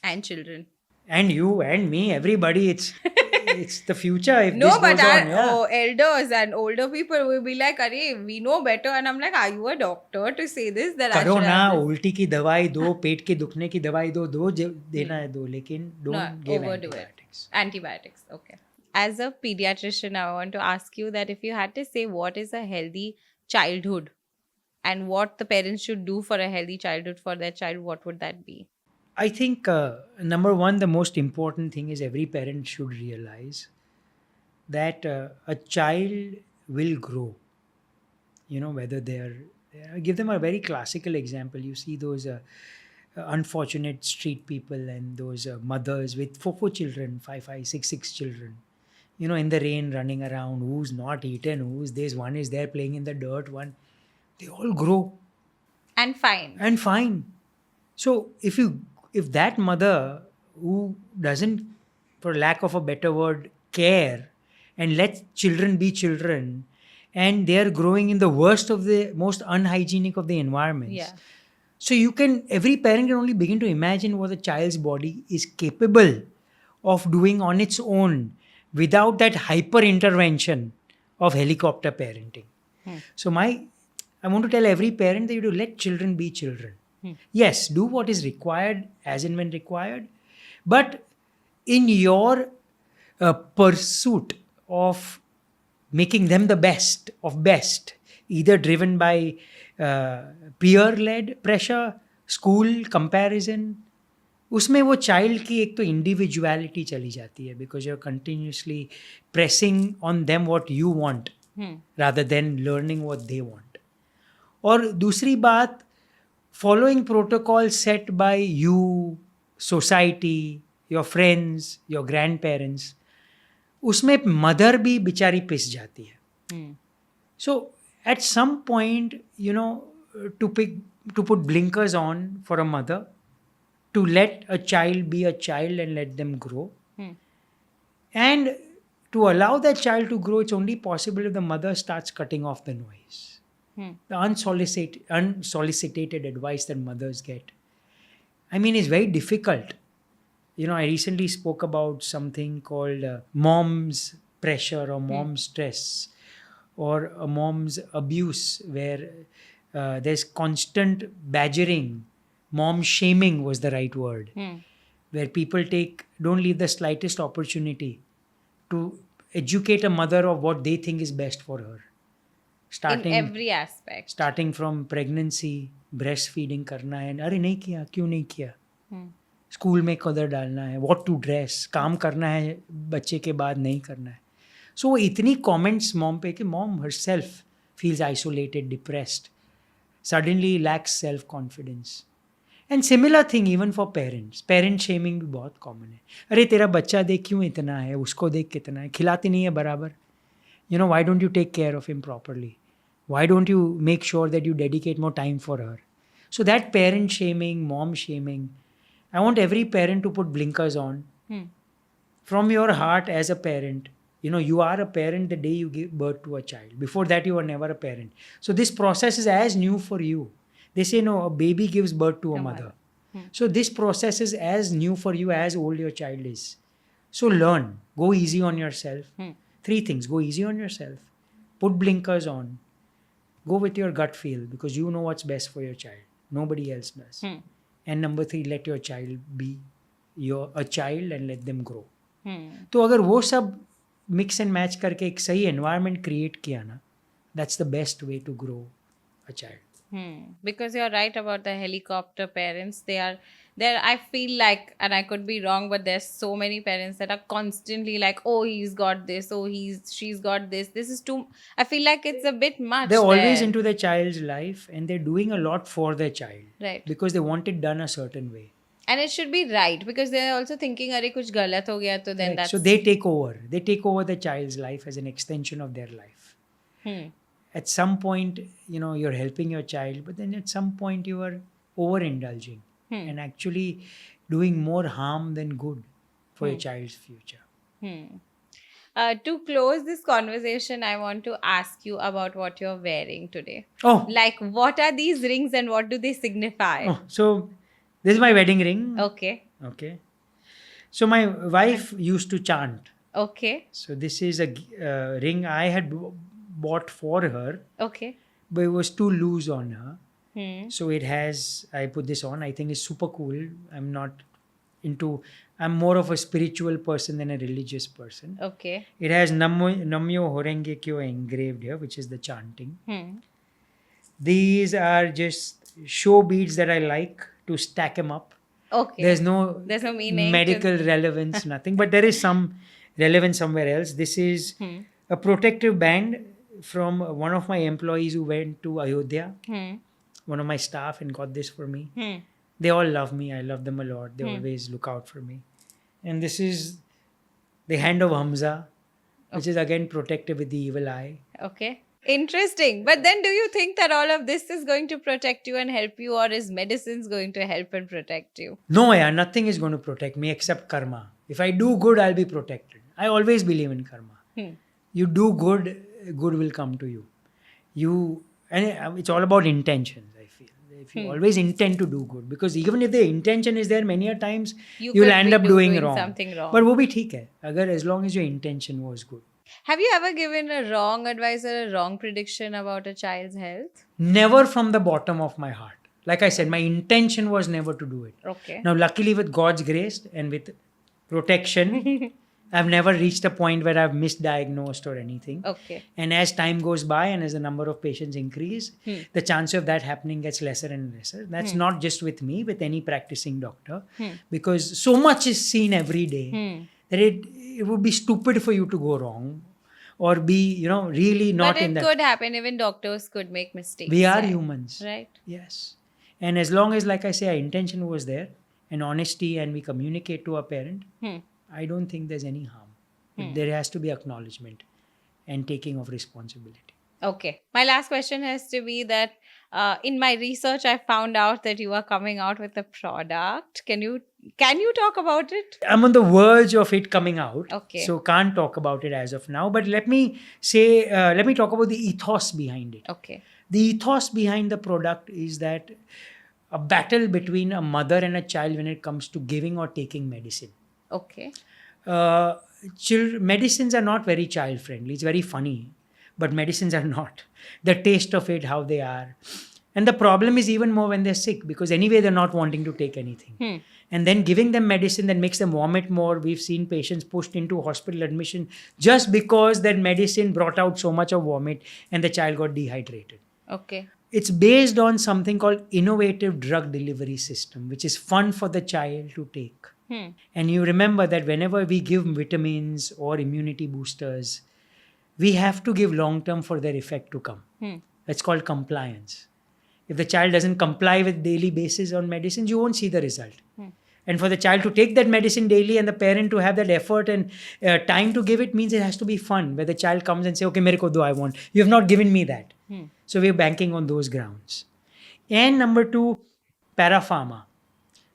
And children And you and me, everybody, it's the future if no, this but goes our on. Yeah. elders and older people will be like, "Arey, we know better." And I'm like, "Are you a doctor to say this?" That I करो should ना, have this? उल्टी की दवाई दो, पेट के दुखने की दवाई दो, देना है दो, लेकिन don't give overdo antibiotics. it. Antibiotics, okay. As a pediatrician, I want to ask you that if you had to say what is a healthy childhood and what the parents should do for a healthy childhood for their child, what would that be? I think number one, the most important thing is every parent should realize that a child will grow. You know, whether I give them a very classical example. You see those unfortunate street people and those mothers with four children, 5, 6 children. You know, in the rain running around, who's not eaten, who's this, one is there playing in the dirt, one. They all grow. And fine. So if that mother who doesn't, for lack of a better word, care and let children be children, and they are growing in the worst of the most unhygienic of the environments. Yeah. So every parent can only begin to imagine what a child's body is capable of doing on its own without that hyper intervention of helicopter parenting. So I want to tell every parent that you have to let children be children. Yes, do what is required as and when required, but in your pursuit of making them the best of best, either driven by peer-led pressure, school comparison, उसमें वो child की एक तो individuality चली जाती है because you're continuously pressing on them what you want rather than learning what they want. और दूसरी बात, following protocols set by you, society, your friends, your grandparents, उसमें मदर भी बेचारी पिस जाती है. So at some point, you know, to put blinkers on for a mother, to let a child be a child and let them grow, and to allow that child to grow, it's only possible if the mother starts cutting off the noise. The unsolicited advice that mothers get. I mean, it's very difficult. You know, I recently spoke about something called mom's pressure or mom's stress or a mom's abuse, where there's constant badgering. Mom shaming was the right word. Where people don't leave the slightest opportunity to educate a mother of what they think is best for her. In every aspect. Starting from pregnancy, breastfeeding करना है, अरे नहीं किया, क्यों नहीं किया, school में कदर डालना है, what to dress, काम करना है बच्चे के बाद नहीं करना है. So इतनी comments mom पे कि mom herself feels isolated, depressed. suddenly lacks self-confidence. And similar thing even for parents. Parent shaming भी बहुत common है. अरे तेरा बच्चा देख क्यों इतना है, उसको देख कितना है, खिलाती नहीं है बराबर. You know, why don't you take care of him properly? Why don't you make sure that you dedicate more time for her? So that parent shaming, mom shaming, I want every parent to put blinkers on. From your heart as a parent. You know, you are a parent the day you give birth to a child. Before that, you were never a parent. So this process is as new for you. They say, no, a baby gives birth to a mother. So this process is as new for you as old your child is. So learn. Go easy on yourself. 3 things. Go easy on yourself. Put blinkers on. Go with your gut feel because you know what's best for your child. Nobody else does. And number 3, let your child be a child and let them grow. तो अगर वो सब mix and match करके एक सही environment create किया ना, that's the best way to grow a child. Because you're right about the helicopter parents. They are there. I feel like, and I could be wrong, but there's so many parents that are constantly like, oh, he's got this, oh, she's got this. This is too. I feel like it's a bit much. They're always there. into their child's life and they're doing a lot for their child. Right. Because they want it done a certain way. And it should be right because they're also thinking, "Arey, kuch galat ho gaya," so then Right. that's. So they take over. They take over the child's life as an extension of their life. At some point, you know, you're helping your child, but then at some point you are overindulging and actually doing more harm than good for your child's future. To close this conversation, I want to ask you about what you're wearing today. Oh, Like, what are these rings and what do they signify? oh, so this is my wedding ring. Okay. Okay. So my wife used to chant. Okay. So this is a ring I had bought for her, Okay. but it was too loose on her. Hmm. So it has, I put this on. I think it's super cool. I'm more of a spiritual person than a religious person. Okay. It has Namyo Horenge Kyo engraved here, which is the chanting. These are just show beads that I like to stack them up. Okay. There's no meaning. medical relevance, nothing. But there is some relevance somewhere else. This is a protective band from one of my employees who went to Ayodhya. One of my staff and got this for me. They all love me. I love them a lot. They always look out for me. And this is the hand of Hamza, which is again protective with the evil eye. Okay. Interesting. But then do you think that all of this is going to protect you and help you, or is medicines going to help and protect you? No, yeah, nothing is going to protect me except karma. If I do good, I'll be protected. I always believe in karma. You do good, good will come to you. And it's all about intentions, I feel. If you always intend to do good, because even if the intention is there, many a times you'll end up doing wrong. Something wrong. But wo bhi theek hai, agar as long as your intention was good. Have you ever given a wrong advice or a wrong prediction about a child's health? Never from the bottom of my heart. Like I said, my intention was never to do it. Okay. Now, luckily, with God's grace and with protection, I've never reached a point where I've misdiagnosed or anything. Okay. And as time goes by and as the number of patients increase, the chance of that happening gets lesser and lesser. That's not just with me, with any practicing doctor, because so much is seen every day that it would be stupid for you to go wrong or be, really not in that. But it could happen. Even doctors could make mistakes. We are humans. Right. Yes. And as long as, like I say, our intention was there and honesty and we communicate to our parent, I don't think there's any harm. But there has to be acknowledgement and taking of responsibility. Okay. My last question has to be that in my research, I found out that you are coming out with a product. Can you talk about it? I'm on the verge of it coming out. Okay. So can't talk about it as of now. But let me talk about the ethos behind it. Okay. The ethos behind the product is that a battle between a mother and a child when it comes to giving or taking medicine. Okay. Medicines are not very child friendly. It's very funny, but medicines are not. The taste of it, how they are. And the problem is even more when they're sick, because anyway they're not wanting to take anything. And then giving them medicine that makes them vomit more. We've seen patients pushed into hospital admission just because that medicine brought out so much of vomit and the child got dehydrated. Okay. It's based on something called innovative drug delivery system, which is fun for the child to take. And you remember that whenever we give vitamins or immunity boosters, we have to give long term for their effect to come. That's called compliance. If the child doesn't comply with daily basis on medicines, you won't see the result. And for the child to take that medicine daily and the parent to have that effort and time to give it means it has to be fun, where the child comes and say, okay, mere ko do, I want. You have not given me that. So we're banking on those grounds. And number 2, parapharma,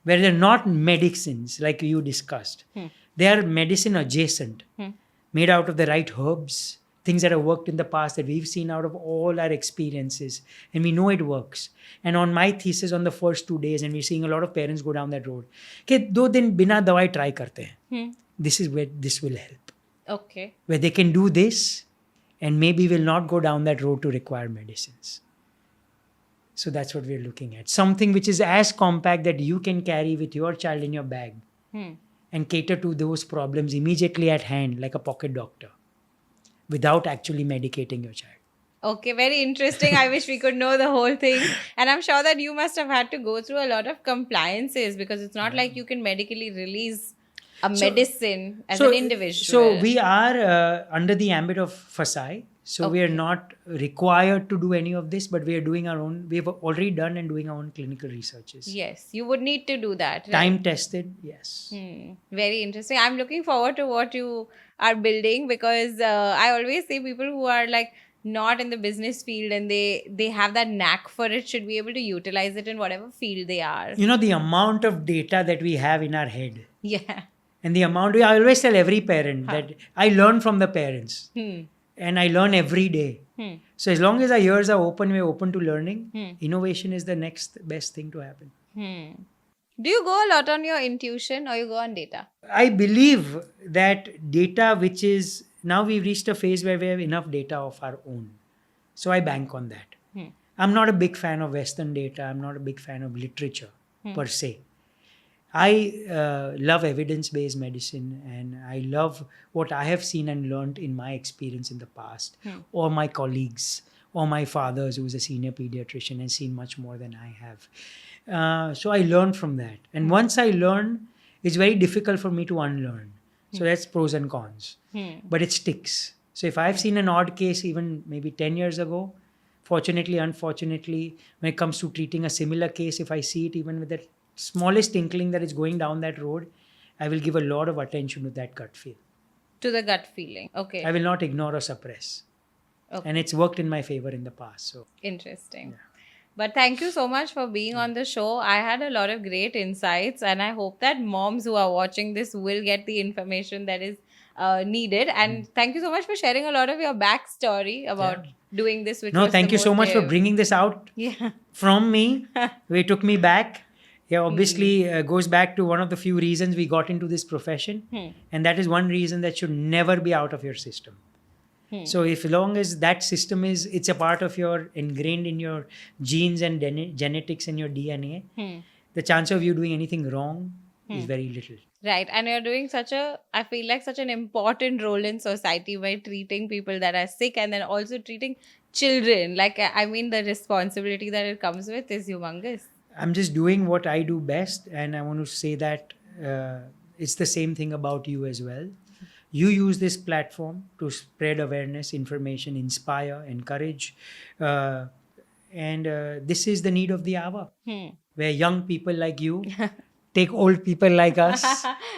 where they're not medicines like you discussed. They are medicine adjacent, made out of the right herbs, things that have worked in the past that we've seen out of all our experiences, and we know it works. And on my thesis on the first 2 days, and we're seeing a lot of parents go down that road, कि 2 दिन बिना दवाई try करते हैं. This is where this will help. Okay. Where they can do this and maybe will not go down that road to require medicines. So that's what we're looking at. Something which is as compact that you can carry with your child in your bag and cater to those problems immediately at hand, like a pocket doctor, without actually medicating your child. Okay, very interesting. I wish we could know the whole thing. And I'm sure that you must have had to go through a lot of compliances, because it's not like you can medically release a medicine as an individual. So we are under the ambit of FSSAI. So we are not required to do any of this, but we are doing our own. We have already done and doing our own clinical researches. Yes, you would need to do that. Right? Time tested, yes. Very interesting. I'm looking forward to what you are building, because I always say people who are like not in the business field and they have that knack for it should be able to utilize it in whatever field they are. You know, the amount of data that we have in our head. Yeah. And the amount, I always tell every parent that I learn from the parents. And I learn every day. So as long as our ears are open, we're open to learning. Innovation is the next best thing to happen. Do you go a lot on your intuition or you go on data? I believe that data, which is, now we've reached a phase where we have enough data of our own. So I bank on that. I'm not a big fan of Western data. I'm not a big fan of literature per se. I love evidence-based medicine, and I love what I have seen and learned in my experience in the past, or my colleagues, or my fathers, who is a senior pediatrician and seen much more than I have. So I learn from that. And once I learn, it's very difficult for me to unlearn. So that's pros and cons. But it sticks. So if I've seen an odd case even maybe 10 years ago, fortunately, unfortunately, when it comes to treating a similar case, if I see it even with that smallest inkling that it's going down that road, I will give a lot of attention to that gut feel. To the gut feeling. Okay. I will not ignore or suppress. Okay. And it's worked in my favor in the past. So interesting. Yeah. But thank you so much for being on the show. I had a lot of great insights, and I hope that moms who are watching this will get the information that is needed. And thank you so much for sharing a lot of your backstory about doing this. Which no, thank you so much for bringing this out from me. We took me back. Yeah, obviously goes back to one of the few reasons we got into this profession. And that is one reason that should never be out of your system. So if long as that system is, it's a part of your, ingrained in your genes and genetics and your DNA, the chance of you doing anything wrong is very little. Right. And you're doing I feel like such an important role in society by treating people that are sick and then also treating children. Like, I mean, the responsibility that it comes with is humongous. I'm just doing what I do best, and I want to say that it's the same thing about you as well. You use this platform to spread awareness, information, inspire, encourage, and this is the need of the hour, where young people like you take old people like us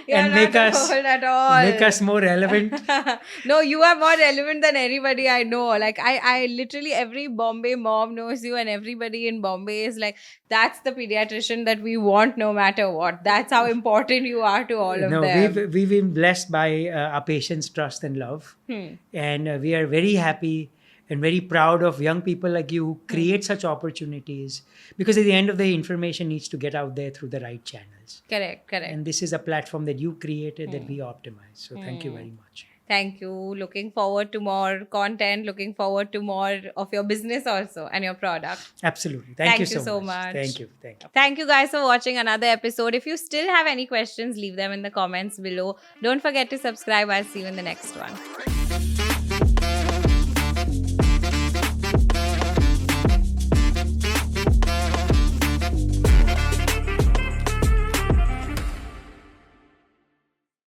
and make us more relevant. No, you are more relevant than anybody I know. Like I literally, every Bombay mom knows you, and everybody in Bombay is like, that's the pediatrician that we want no matter what. That's how important you are to all of them. We've been blessed by our patients' trust and love, and we are very happy and very proud of young people like you who create such opportunities, because at the end of the day, information needs to get out there through the right channels. Correct. And this is a platform that you created that we optimize. So thank you very much. Thank you. Looking forward to more content, looking forward to more of your business also and your product. Absolutely. Thank you so much. Thank you. Thank you guys for watching another episode. If you still have any questions, leave them in the comments below. Don't forget to subscribe. I'll see you in the next one.